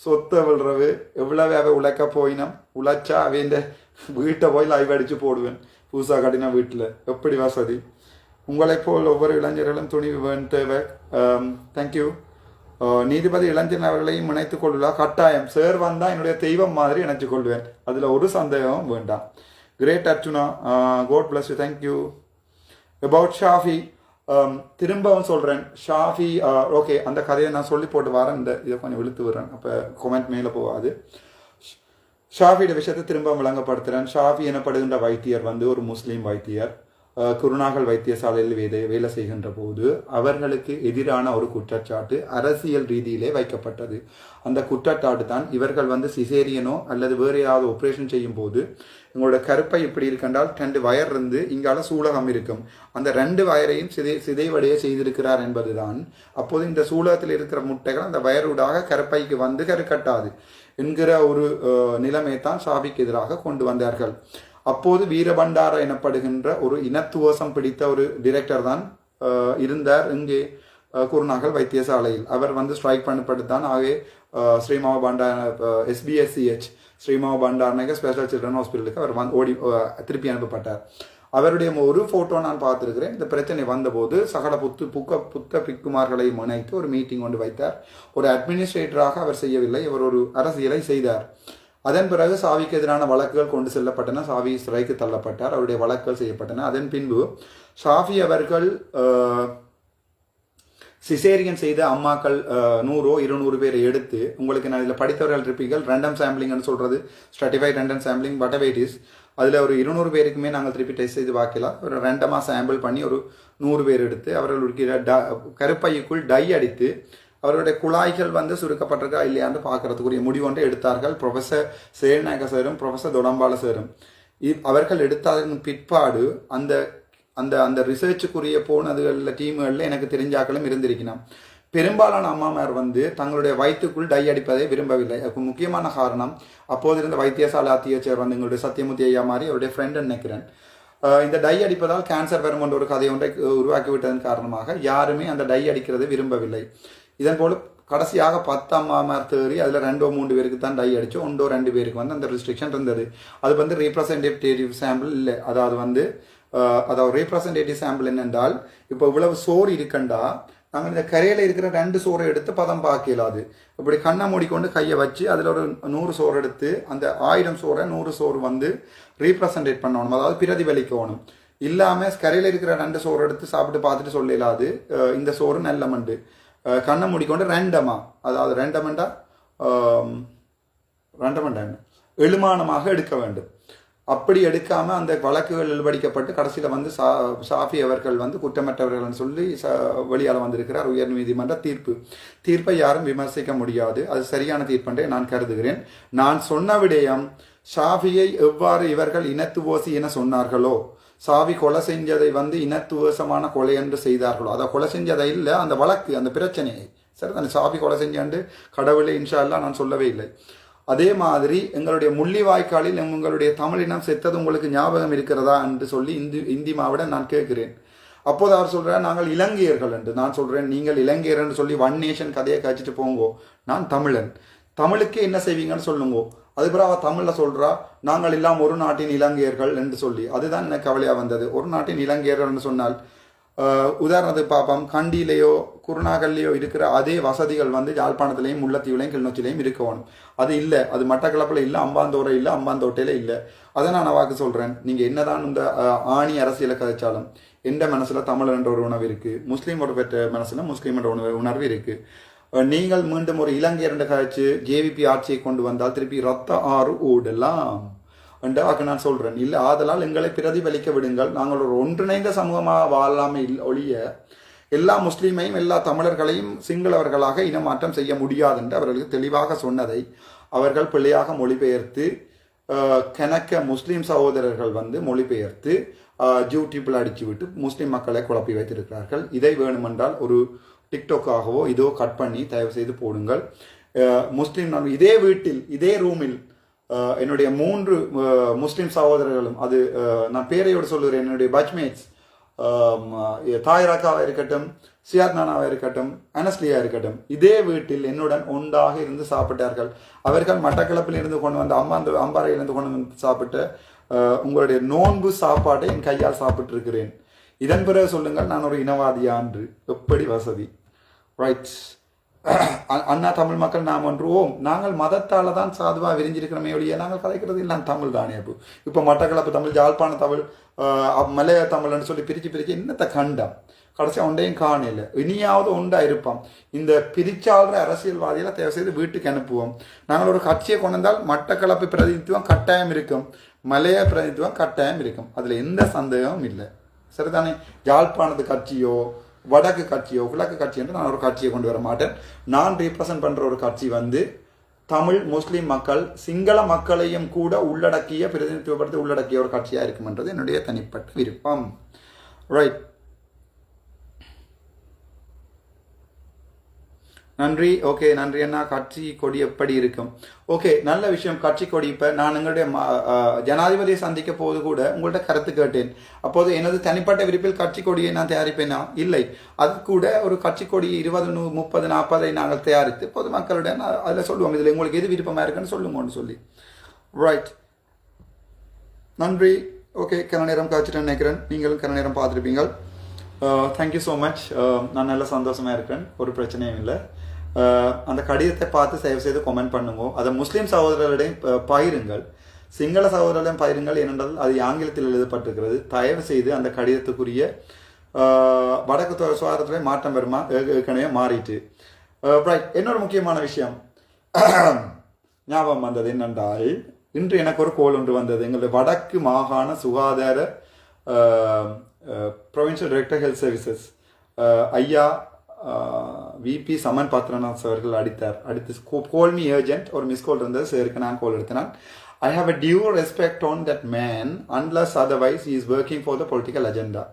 சொத்து எவ்வளவு, எவ்வளவு அவை உழைக்க போயினோம். உழைச்சா அவைந்த வீட்டை போய் லைவ் அடித்து போடுவேன். புதுசாக கட்டின வீட்டில் எப்படி வசதி. உங்களைப் போல் ஒவ்வொரு இளைஞர்களும் துணிவு தேவை. தேங்க்யூ. நீதிபதி இளைஞன் அவர்களையும் இணைத்துக் கொள்ளலாம். கட்டாயம் சேர் வந்தால் என்னுடைய தெய்வம் மாதிரி இணைத்துக் கொள்வேன். அதில் ஒரு சந்தேகமும் வேண்டாம். Great Archuna. God bless you. Thank you. About Shafi திரும்பவும் சொல்கிறேன். ஷாஃபி ஓகே, அந்த கதையை நான் சொல்லி போட்டு வரேன். இதை கொஞ்சம் இழுத்து விடுறேன், அப்போ கொமெண்ட் மேலே போகாது. ஷாஃபியோட விஷயத்தை திரும்ப விளங்கப்படுத்துகிறேன். ஷாஃபி எனப்படுகின்ற வைத்தியர் ஒரு முஸ்லீம் வைத்தியர். குருநாகல் வைத்தியசாலையில் வேலை செய்கின்ற போது அவர்களுக்கு எதிரான ஒரு குற்றச்சாட்டு அரசியல் ரீதியிலே வைக்கப்பட்டது. அந்த குற்றச்சாட்டு தான் இவர்கள் சிசேரியனோ அல்லது வேறு ஏதாவது ஆப்ரேஷன் செய்யும் போது உங்களோட கருப்பை இப்படி இருக்கின்றால் 2 வயர் இருந்து இங்கால சூலகம் இருக்கும், அந்த 2 வயரையும் சிதைவடைய செய்திருக்கிறார் என்பதுதான். அப்போது இந்த சூலகத்தில் இருக்கிற முட்டைகள் அந்த வயரூடாக கருப்பைக்கு கருக்கட்டாது என்கிற ஒரு நிலைமை தான் ஷாஃபிக்கு எதிராக கொண்டு வந்தார்கள். அப்போது வீரபண்டார எனப்படுகின்ற ஒரு இனத்துவசம் பிடித்த ஒரு டிரெக்டர் தான் இருந்தார் இங்கே குருநாகல் வைத்தியசாலையில். அவர் ஸ்ட்ரைக் பண்ணப்பட்டுத்தான். ஆகவே ஸ்ரீமாவ பண்டார் SBSCH ஸ்ரீமாவ பண்டார்னக ஸ்பெஷல் சில்ட்ரன் ஹாஸ்பிட்டலுக்கு அவர் ஓடி திருப்பி அனுப்பப்பட்டார். அவருடைய ஒரு ஃபோட்டோ நான் பார்த்துருக்கிறேன். இந்த பிரச்சனை வந்தபோது சகல புத்த பிக்குமார்களை இணைத்து ஒரு மீட்டிங் கொண்டு வைத்தார். ஒரு அட்மினிஸ்ட்ரேட்டராக அவர் செய்யவில்லை, அவர் ஒரு அரசியலை செய்தார். அதன் பிறகு ஷாஃபிக்கு எதிரான வழக்குகள் கொண்டு செல்லப்பட்டன. ஷாஃபி சிறைக்கு தள்ளப்பட்டார். அவருடைய வழக்குகள் செய்யப்பட்டன. அதன் பின்பு ஷாஃபி அவர்கள் சிசேரியன் செய்த அம்மாக்கள் 100-200 பேரை எடுத்து, உங்களுக்கு நான் இதில் படித்தவர்கள் இருப்பீர்கள், ரேண்டம் சாம்பிளிங்னு சொல்கிறது, ஸ்ட்ராட்டிஃபைட் ரேண்டம் சாம்பிளிங் வட்டவேட்டிஸ். அதில் ஒரு 200 பேருக்குமே நாங்கள் திருப்பி டெஸ்ட் செய்து பார்க்கலாம். ஒரு ரேண்டமாக சாம்பிள் பண்ணி ஒரு 100 பேர் எடுத்து அவர்களுடைய கருப்பைக்குள் டை அடித்து அவருடைய குழாய்கள் சுருக்கப்பட்டிருக்கா இல்லையான்னு பார்க்கறதுக்குரிய முடிவொன்றை எடுத்தார்கள். ப்ரொஃபஸர் சேல்நாயக சாரும் ப்ரொஃபஸர் தொடம்பால சாரும். அவர்கள் எடுத்ததன் பிற்பாடு அந்த அந்த அந்த ரிசர்ச்சுக்குரிய போனதுகளில் டீம்களில் எனக்கு தெரிஞ்சாக்களும் இருந்திருக்கணும். பெரும்பாலான அம்மாமார் தங்களுடைய வயிற்றுக்குள் டை அடிப்பதை விரும்பவில்லை. அதுக்கு முக்கியமான காரணம், அப்போது இருந்த வைத்தியசாலை அத்தியட்சர் எங்களுடைய சத்தியமூர்த்தி ஐயா மாதிரி அவருடைய ஃப்ரெண்டு நினைக்கிறேன். இந்த டை அடிப்பதால் கேன்சர் வரும் என்ற ஒரு கதையை ஒன்றை உருவாக்கிவிட்டதன் காரணமாக யாருமே அந்த டை அடிக்கிறதை விரும்பவில்லை. இதன் போல கடைசியாக 10 அம்மாமார் தேறி அதில் 2-3 பேருக்கு தான் டை அடிச்சு 1-2 பேருக்கு அந்த ரெஸ்ட்ரிக்ஷன் இருந்தது. அது ரீப்ரசன்டேட்டிவ் சாம்பிள் இல்லை. அதாவது ரீப்ரசன்டேட்டிவ் சாம்பிள் என்னென்றால், இப்போ இவ்வளவு சோறு இருக்கண்டா நாங்கள் இந்த கரையில் இருக்கிற 2 சோறை எடுத்து பதம் பார்க்கலாது. இப்படி கண்ணை மூடிக்கொண்டு கையை வச்சு அதில் ஒரு 100 சோறு எடுத்து அந்த 1000 சோறை 100 சோறு ரீப்ரசன்டேட் பண்ணணும், அதாவது பிரதிபலிக்கணும். இல்லாமல் கரையில் இருக்கிற 2 சோறு எடுத்து சாப்பிட்டு பார்த்துட்டு சொல்லலாது இந்த சோறு நல்ல மண்டு. கண்ணை மூடிக்கொண்டு ரேண்டமா, அதாவது ரேண்டமெண்டா எழுமானமாக எடுக்க வேண்டும். அப்படி எடுக்காம அந்த வழக்குகள் எழுபடிக்கப்பட்டு கடைசியில் வந்து ஷாஃபி அவர்கள் வந்து குற்றமற்றவர்கள் சொல்லி வெளியால் வந்திருக்கிறார் உயர் நீதிமன்ற தீர்ப்பை யாரும் விமர்சிக்க முடியாது. அது சரியான தீர்ப்பென்றே நான் கருதுகிறேன். நான் சொன்ன விடயம், ஷாஃபியை எவ்வாறு இவர்கள் இனத்துவோசி என சொன்னார்களோ, ஷாஃபி கொலை செஞ்சதை வந்து இனத்துவசமான கொலை என்று செய்தார்களோ, அதை கொலை செஞ்சதை இல்லை, அந்த வழக்கு அந்த பிரச்சனையை சரி தானே, ஷாஃபி கொலை செஞ்சாண்டு கடவுளே இன்ஷா அல்லாஹ் நான் சொல்லவே இல்லை. அதே மாதிரி எங்களுடைய முள்ளிவாய்க்காலில் உங்களுடைய தமிழினம் செத்தது உங்களுக்கு ஞாபகம் இருக்கிறதா என்று சொல்லி இந்தி மாவிடம் நான் கேட்கிறேன். அப்போது அவர் சொல்கிறார் நாங்கள் இலங்கையர்கள் என்று. நான் சொல்கிறேன் நீங்கள் இலங்கையர் என்று சொல்லி ஒன் நேஷன் கதையை காய்ச்சிட்டு போங்கோ, நான் தமிழன், தமிழுக்கு என்ன செய்வீங்கன்னு சொல்லுங்கோ. அதுக்கப்புறம் அவள் தமிழில் சொல்கிறா நாங்கள் எல்லாம் ஒரு நாட்டின் இலங்கையர்கள் என்று சொல்லி. அதுதான் எனக்கு கவலையாக வந்தது. ஒரு நாட்டின் இலங்கையர்கள்னு சொன்னால் உதாரணத்துக்கு பார்ப்போம், கண்டியிலேயோ குருநாகல்லையோ இருக்கிற அதே வசதிகள் வந்து யாழ்ப்பாணத்திலையும் முல்லைத்தீவுலையும் கிளிநொச்சிலையும் இருக்கணும். அது இல்லை, அது மட்டக்களப்பில் இல்லை, அம்பாந்தோரை இல்லை, அம்பாந்தோட்டையில இல்லை. அதை நான் வாக்கு சொல்கிறேன். நீங்கள் என்னதான் இந்த ஆணி அரசியலை கதைச்சாலும் எந்த மனசில் தமிழ் என்ற ஒரு உணர்வு இருக்குது, முஸ்லீமோட பெற்ற மனசில் முஸ்லீம் என்ற உணர்வு இருக்குது. நீங்கள் மீண்டும் ஒரு இலங்கையர் என்ற கதைச்சு ஜேவிபி ஆட்சியை கொண்டு வந்தால் திருப்பி ரத்த ஆறு ஓடலாம் என்றாக நான் சொல்கிறேன். இல்லை, ஆதலால் எங்களை பிரதிபலிக்க விடுங்கள், நாங்கள் ஒரு ஒன்றிணைந்த சமூகமாக வாழாமை ஒழிய எல்லா முஸ்லீமையும் எல்லா தமிழர்களையும் சிங்களவர்களாக இனமாற்றம் செய்ய முடியாது என்று அவர்களுக்கு தெளிவாக சொன்னதை அவர்கள் பிள்ளையாக மொழிபெயர்த்து கணக்க முஸ்லீம் சகோதரர்கள் வந்து மொழிபெயர்த்து யூடியூப்பில் அடித்து விட்டு முஸ்லீம் மக்களை குழப்பி வைத்திருக்கிறார்கள். இதை வேணுமென்றால் ஒரு டிக்டாக்காகவோ இதோ கட் பண்ணி தயவு செய்து போடுங்கள். முஸ்லீம் நான் இதே வீட்டில் இதே ரூமில் என்னுடைய 3 முஸ்லீம் சகோதரர்களும், அது நான் பேரையோடு சொல்லுகிறேன், என்னுடைய பட்ச்மேட்ஸ் தாயராக்காவாக இருக்கட்டும், சியாத் நானாவாக இருக்கட்டும், அனஸ்லியாக இருக்கட்டும், இதே வீட்டில் என்னுடன் ஒன்றாக இருந்து சாப்பிட்டார்கள். அவர்கள் மட்டக்களப்பில் இருந்து கொண்டு வந்து அம்பாறையிலிருந்து கொண்டு வந்து சாப்பிட்ட உங்களுடைய நோன்பு சாப்பாட்டை என் கையால் சாப்பிட்டிருக்கிறேன். இதன் பிறகு சொல்லுங்கள் நான் ஒரு இனவாதியான்று. எப்படி வசதி, ரைட்? அண்ணா தமிழ் மக்கள் நாம் ஒன்றுவோம். நாங்கள் மதத்தால் தான் சாதுவாக விரிஞ்சிருக்கிறோமே ஒழிய நாங்கள் கதைக்கிறது எல்லாம் தமிழ் தானே. இப்போ மட்டக்களப்பு தமிழ், ஜாழ்ப்பாண தமிழ், மலைய தமிழ்னு சொல்லி பிரித்து என்னத்தை கண்டம் கடைசியாக ஒன்றையும் காணல. இனியாவது ஒன்றா இருப்போம். இந்த பிரிச்சாளுற அரசியல்வாதிகளை தயவு செய்து வீட்டுக்கு அனுப்புவோம். நாங்கள் ஒரு கட்சியை கொண்டு வந்தால் மட்டக்களப்பு பிரதிநிதித்துவம் கட்டாயம் இருக்கும், மலைய பிரதிநிதித்துவம் கட்டாயம் இருக்கும், அதில் எந்த சந்தேகமும் இல்லை. சரிதானே? யாழ்ப்பாணத்து கட்சியோ வடக்கு கட்சியோ கிழக்கு கட்சி என்று நான் ஒரு கட்சியை கொண்டு வர மாட்டேன். நான் ரீப்ரசன்ட் பண்ணுற ஒரு கட்சி வந்து தமிழ் முஸ்லீம் மக்கள் சிங்கள மக்களையும் கூட உள்ளடக்கிய பிரதிநிதித்துவப்படுத்தி உள்ளடக்கிய ஒரு கட்சியாக இருக்கும்ன்றது என்னுடைய தனிப்பட்ட விருப்பம். ரைட், நன்றி. ஓகே, நன்றி அண்ணா. கட்சி கொடி எப்படி இருக்கும்? ஓகே, நல்ல விஷயம். கட்சி கொடி இப்போ நான் எங்களுடைய ஜனாதிபதியை சந்திக்க போது கூட உங்கள்கிட்ட கருத்து கேட்டேன். அப்போது எனது தனிப்பட்ட விருப்பில் கட்சி கொடியை நான் தயாரிப்பேனா? இல்லை, அது கூட ஒரு கட்சி கொடி 20, 30, 40 நாங்கள் தயாரித்து பொதுமக்களுடன் அதில் சொல்லுவோம், இதில் உங்களுக்கு எது விருப்பமாக இருக்குன்னு சொல்லுங்கன்னு சொல்லி. ரைட், நன்றி. ஓகே, கன நேரம் காய்ச்சிட்டு நினைக்கிறேன், நீங்களும் கன நேரம் பார்த்துருப்பீங்க. Thank you so much. நான் நல்ல சந்தோஷமாக இருக்கேன், ஒரு பிரச்சனையும் இல்லை. அந்த கடிதத்தை பார்த்து தயவு செய்து கமெண்ட் பண்ணுங்க. அதை முஸ்லீம் சகோதரர்களிடையும் பகிருங்கள், சிங்கள சகோதரர்களையும் பகிருங்கள். ஏனென்றால் அது ஆங்கிலத்தில் எழுதப்பட்டிருக்கிறது. தயவு செய்து அந்த கடிதத்துக்குரிய வடக்கு சுகாதாரத்துறை மாற்றம் வருமா? ஏற்கனவே மாறிட்டு. ரைட், இன்னொரு முக்கியமான விஷயம் ஞாபகம் வந்தது என்னென்றால், இன்று எனக்கு ஒரு கோல் ஒன்று வந்தது. எங்களுடைய வடக்கு மாகாண சுகாதார ப்ரொவின்சியல் டைரக்டர் ஹெல்த் சர்வீசஸ் ஐயா விபி சமன் பாத்ரநாத் அவர்கள் அடுத்து கோல் மீ ஏர்ஜென்ட் ஒரு மிஸ் கால் இருந்தது. சருக்கு நான் கால் எடுத்தேன். I have a due respect on that man unless otherwise he is working for the political agenda.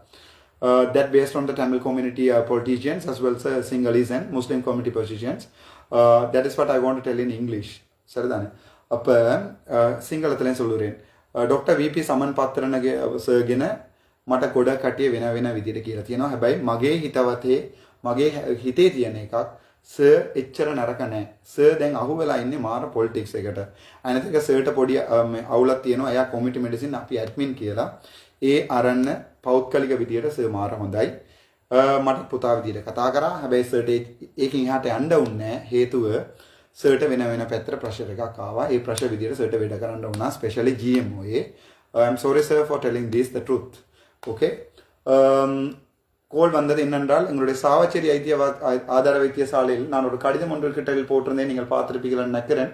That based on the Tamil community politicians as well as Sinhalese and Muslim community politicians. That is what I want to tell in English. சரிதானே? அப்போ சிங்களத்திலையும் சொல்லுறேன். Doctor VP සමන් පත්තරණගේ සර්ගෙන මට ගොඩ කටිය වෙන විදිහට කියලා තියෙනවා. හැබැයි මගේ හිතවතේ මගේ හිතේ තියෙන එකක් සර් එච්චර නරක නැහැ. සර් දැන් අහුවෙලා ඉන්නේ මාර පොලිටික්ස් එකට. අනිත් එක සර්ට පොඩි අවුලක් තියෙනවා. එයා කොමියුනිටි මෙඩිසින් අපි ඇඩ්මින් කියලා. ඒ අරන්න පෞද්ගලික විදියට සර් මාර හොඳයි. මට පුතා විදියට කතා කරා. හැබැයි සර්ට ඒකින් එහාට යන්න උන්නේ නැහැ. හේතුව සර්ට වෙන පැත්තට ප්‍රෙෂර් එකක් ආවා. ඒ ප්‍රෙෂර් විදියට සර්ට වැඩ කරන්න උනා. Specially GMO A. I am sorry sir for telling this the truth. Okay. கோல் வந்தது என்னென்றால், எங்களுடைய சாவச்சேரி ஆதார வைத்தியசாலையில் நான் ஒரு கடிதம் ஒன்று கிட்டத்தில் போட்டிருந்தேன். நீங்கள் பார்த்துருப்பீங்களான்னு நினைக்கிறேன்.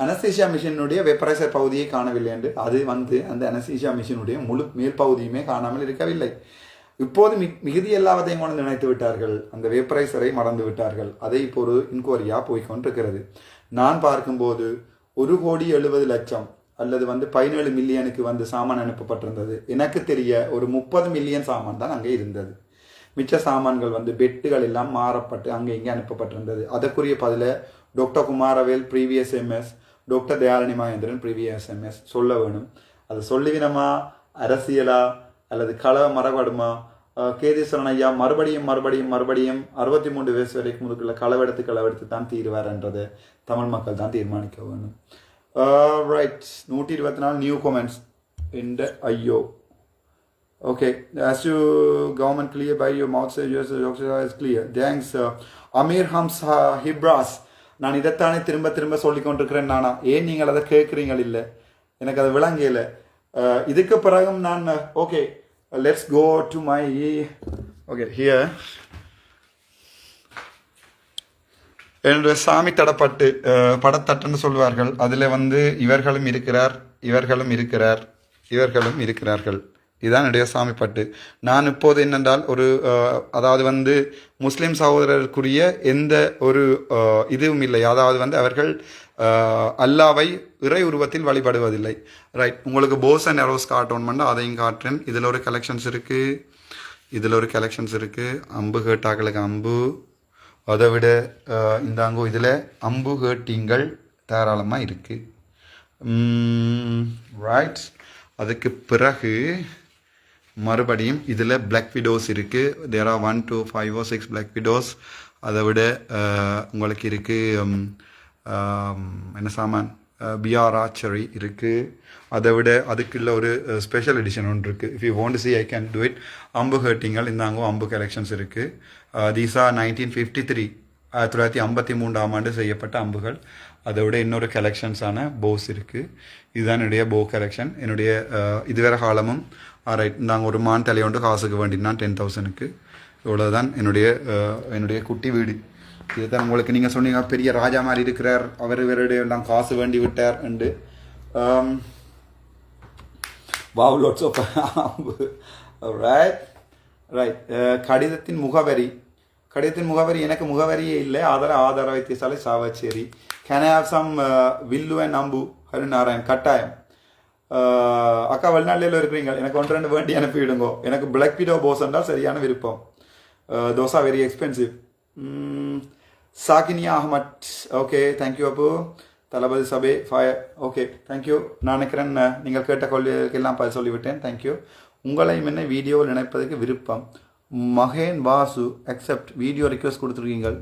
அனஸ்தீசியா மிஷினுடைய வெப்பரைசர் பகுதியை காணவில்லை என்று அது வந்து அந்த அனஸ்தீசியா மிஷினுடைய முழு மேல் பகுதியுமே காணாமல் இருக்கவில்லை. இப்போது மிகுதி எல்லாவற்றையும் கொண்டு நினைத்து விட்டார்கள், அந்த வேப்பரைசரை மறந்து விட்டார்கள். அதை இப்போ ஒரு இன்கொயரியா போய்கொண்டிருக்கிறது. நான் பார்க்கும்போது 1,70,00,000 அல்லது வந்து 17 மில்லியனுக்கு வந்து சாமான் அனுப்பப்பட்டிருந்தது. எனக்கு தெரிய ஒரு 30 மில்லியன் சாமான் தான் அங்கே இருந்தது. மிச்ச சாமான்கள் வந்து பெட்டுகள் எல்லாம் மாறப்பட்டு அங்கே இங்கே அனுப்பப்பட்டிருந்தது. அதற்குரிய பதில doctor Kumaravel previous MS, doctor Dayalini Mahendran previous MS சொல்ல வேணும். அது சொல்லிவினமா, அரசியலா அல்லது கள மரபடுமா? கேதீஸ்வரன் ஐயா மறுபடியும் 63 வயசு வரைக்கும் முதுக்குள்ள களவெடுத்து தான் தீர்வார் என்றதை தமிழ் மக்கள் தான் தீர்மானிக்க வேணும். ரைட், 124 நியூ கமெண்ட்ஸ் இந்த ஐயோ. Okay, as you government clear by your mouth says yours is clear. Thanks, Amir Hams Hibras. நான் இதைத்தானே திரும்ப சொல்லி கொண்டிருக்கிறேன். நானா ஏன் நீங்கள் அதை கேட்குறீங்கள்? இல்லை, எனக்கு அது விளங்கல. இதுக்கு பிறகும் நான் okay, let's go to my okay here. என்னுடைய சாமி தடப்பட்டு படத்தட்டுன்னு சொல்வார்கள். அதில் வந்து இவர்களும் இருக்கிறார்கள். இதுதான் என்னுடைய சாமி பட்டு. நான் இப்போது என்னென்றால் ஒரு அதாவது வந்து முஸ்லீம் சகோதரருக்குரிய எந்த ஒரு இதுவும் இல்லை. அதாவது வந்து அவர்கள் அல்லாவை இறை உருவத்தில் வழிபடுவதில்லை. ரைட், உங்களுக்கு போஸ் அண்ட் எரோஸ் காட்டோன் பண்ணால் அதையும் காட்டுறேன். இதில் ஒரு கலெக்ஷன்ஸ் இருக்குது. அம்பு கேட்டாக்களுக்கு அம்பு, அதை விட இந்தாங்கோ இதில் அம்பு கேட்டிங்கள் தாராளமாக இருக்குது. ரைட், அதுக்கு பிறகு மறுபடியும் இதில் பிளாக் விடோஸ் இருக்குது. There are 1 2 5 or 6 black widows. அதை விட உங்களுக்கு இருக்குது என்ன சாமான், பிஆர் ஆர்ச்சரி இருக்குது. அதை விட அதுக்குள்ள ஒரு ஸ்பெஷல் எடிஷன் ஒன்று இருக்குது. If you want to see I can do it. அம்பு ஹர்ட்டிங்கள் இந்தாங்க அம்பு கலெக்ஷன்ஸ் இருக்குது. தீஸ் ஆர் 1953 1953ஆம் ஆண்டு செய்யப்பட்ட அம்புகள். அதை விட இன்னொரு கலெக்ஷன்ஸான போஸ் இருக்குது. இதுதான் என்னுடைய போ கலெக்ஷன். என்னுடைய இதுவரை காலமும் ரைட். நாங்கள் ஒரு மான் தலையோண்டு காசுக்கு வேண்டினா 10,000க்கு. இவ்வளோதான் என்னுடைய குட்டி வீடு. இதுதான் உங்களுக்கு நீங்கள் சொன்னீங்க பெரிய ராஜா மாதிரி இருக்கிறார், அவர் இவருடைய எல்லாம் காசு வேண்டி விட்டார் என்று. Wow, lots of right. கடிதத்தின் முகவரி எனக்கு முகவரியே இல்லை. ஆதார வைத்தியசாலை Chavacheri. Can I have some வில்லு அண்ட் அம்பு ஹரிநாராயண்? கட்டாயம். அக்கா வெளிநாட்டில் இருக்கிறீங்க, எனக்கு 1-2 வேண்டி அனுப்பிவிடுங்கோ. எனக்கு பிளாக் விடோ போஸ் என்றால் சரியான விருப்பம். Those are very expensive. Sakiniya Ahmed, okay, thank you. அப்பு தளபதி சபை ஃபயர், ஓகே, தேங்க்யூ. நான் நினைக்கிறேன் நீங்கள் கேட்ட கொள்கைக்கெல்லாம் பதில் சொல்லிவிட்டேன். தேங்க்யூ. உங்களையும் என்ன வீடியோவில் நினைப்பதற்கு விருப்பம். மகேன் வாசு அக்செப்ட் வீடியோ ரிக்வெஸ்ட் கொடுத்துருக்கீங்கள்.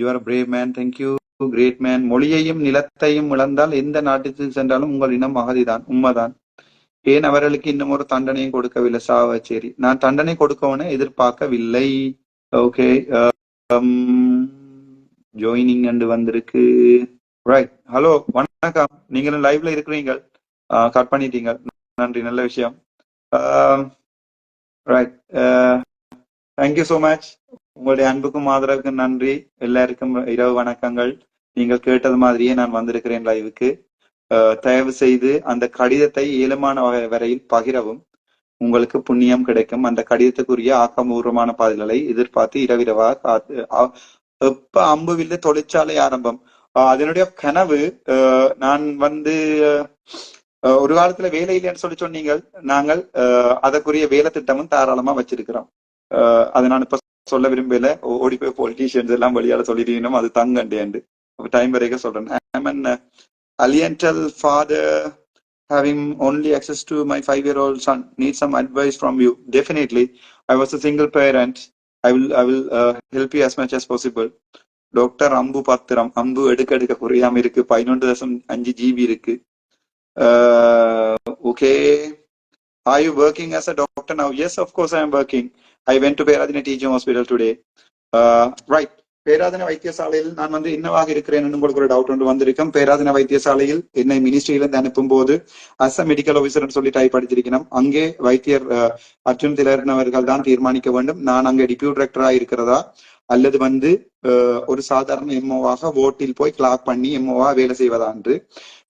You are brave man, thank you. Great man. மொழியையும் நிலத்தையும் இழந்தால் எந்த நாட்டுக்கு சென்றாலும் உங்கள் இனம் அகதிதான். உண்மைதான். ஏன் அவர்களுக்கு இன்னும் ஒரு தண்டனையும் கொடுக்கவில்லை? சாவச்சேரி. நான் தண்டனை கொடுக்கவனே எதிர்பார்க்கவில்லை. ஓகே, ஜாயினிங் அண்டு வந்திருக்கு. ரைட், ஹலோ, வணக்கம். நீங்களும் லைவ்ல இருக்கிறீங்க, கட் பண்ணிட்டீங்க. நன்றி, நல்ல விஷயம். Right, thank you so much. உங்களுடைய அன்புக்கும் ஆதரவுக்கும் நன்றி. எல்லாருக்கும் இரவு வணக்கங்கள். நீங்கள் கேட்டது மாதிரியே நான் வந்திருக்கிறேன் லைவுக்கு. தயவு செய்து அந்த கடிதத்தை இயலுமான வரையில் பகிரவும். உங்களுக்கு புண்ணியம் கிடைக்கும். அந்த கடிதத்துக்குரிய ஆக்கபூர்வமான பதில்களை எதிர்பார்த்து இரவிரவாக காத்து. எப்ப அம்புவில்லை தொழிற்சாலை ஆரம்பம், அதனுடைய கனவு. நான் வந்து ஒரு காலத்துல வேலை இல்லைன்னு சொல்லி சொன்னீங்க. நாங்கள் அதற்குரிய வேலை திட்டமும் தாராளமா வச்சிருக்கிறோம். அதை நான் இப்ப சொல்ல விரும்பல. ஓடி போய் பொலிட்டீஷியன்ஸ் எல்லாம் வழியால சொல்லிருக்கணும், அது தங்கண்டேண்டு டைம் வரைக்கும் சொல்றேன். Aliental father having only access to my 5-year-old son. Need some advice from you. Definitely. I was a single parent. I will help you as much as possible. Doctor அம்பு பத்திரம். அம்பு எடுக்க குறையாம இருக்கு. 11.5 GB இருக்கு. Okay. Are you working as a doctor now? Yes, of course I am working. I went to Peradina Teaching Hospital today. Right. Peradeniya வைத்தியசாலையில் நான் வந்து என்னவாக இருக்கிறேன் உங்களுக்கு ஒரு டவுட் ஒன்று வந்திருக்கும். பேராதன வைத்தியசாலையில் என்னை மினிஸ்ட்ரியிலிருந்து அனுப்பும் போது அஸ் அ மெடிக்கல் ஆஃபீஸர் சொல்லி டைப் அடிச்சிருக்கணும். அங்கே வைத்தியர் அர்ஜுன் திலகரன் அவர்கள் தான் தீர்மானிக்க வேண்டும் நான் அங்கே டிப்யூட் டைரக்டரா இருக்கிறதா அல்லது வந்து ஒரு சாதாரண எம்ஓவாக ஓட்டில் போய் கிளாக் பண்ணி எம்ஓவா வேலை செய்வதான்று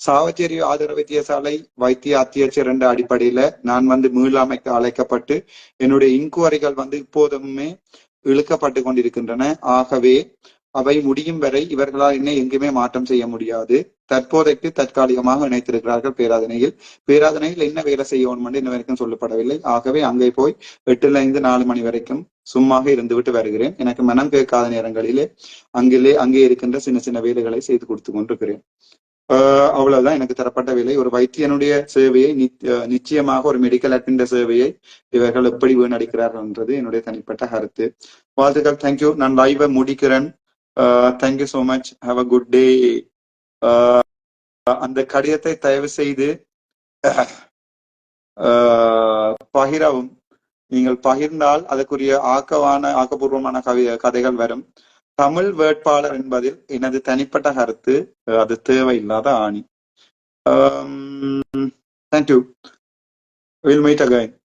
சாவச்சேரி ஆதார வைத்தியசாலை வைத்திய அத்தியட்சர் என்ற அடிப்படையில நான் மீளாமைக்கு அழைக்கப்பட்டு என்னுடைய இன்குவரிகள் இப்போதுமே இழுக்கப்பட்டு கொண்டிருக்கின்றன. ஆகவே அவை முடியும் வரை இவர்களால் என்னை எங்குமே மாற்றம் செய்ய முடியாது. தற்போதைக்கு தற்காலிகமாக இணைத்திருக்கிறார்கள் பேராதனையில் என்ன வேலை செய்யணும் என்று இன்ன வரைக்கும் சொல்லப்படவில்லை. ஆகவே அங்கே போய் 8 4 மணி வரைக்கும் சும்மாக இருந்துவிட்டு வருகிறேன். எனக்கு மனம் கேட்காத நேரங்களிலே அங்கே இருக்கின்ற சின்ன சின்ன வேலைகளை செய்து கொடுத்து கொண்டிருக்கிறேன். அவ்வளவுதான் எனக்கு தரப்பட்ட வேலை. ஒரு வைத்தியனுடைய சேவையை நிச்சயமாக ஒரு மெடிக்கல் அட்டெண்டர் சேவையை இவர்கள் எப்படி வீணடிக்கிறார்கள் என்றது என்னுடைய தனிப்பட்ட கருத்து. வாழ்த்துக்கள். தேங்க்யூ. நான் லைவை முடிக்கிறேன். Thank you so much. Have a good day. அந்த கடிதத்தை தயவு செய்து பகிரவும். நீங்கள் பகிர்ந்தால் அதற்குரிய ஆக்கப்பூர்வமான கதைகள் வரும். தமிழ் வேட்பாளர் என்பதில் எனது தனிப்பட்ட கருத்து அது தேவையில்லாத ஆணி. தேங்க்யூ. We'll meet again.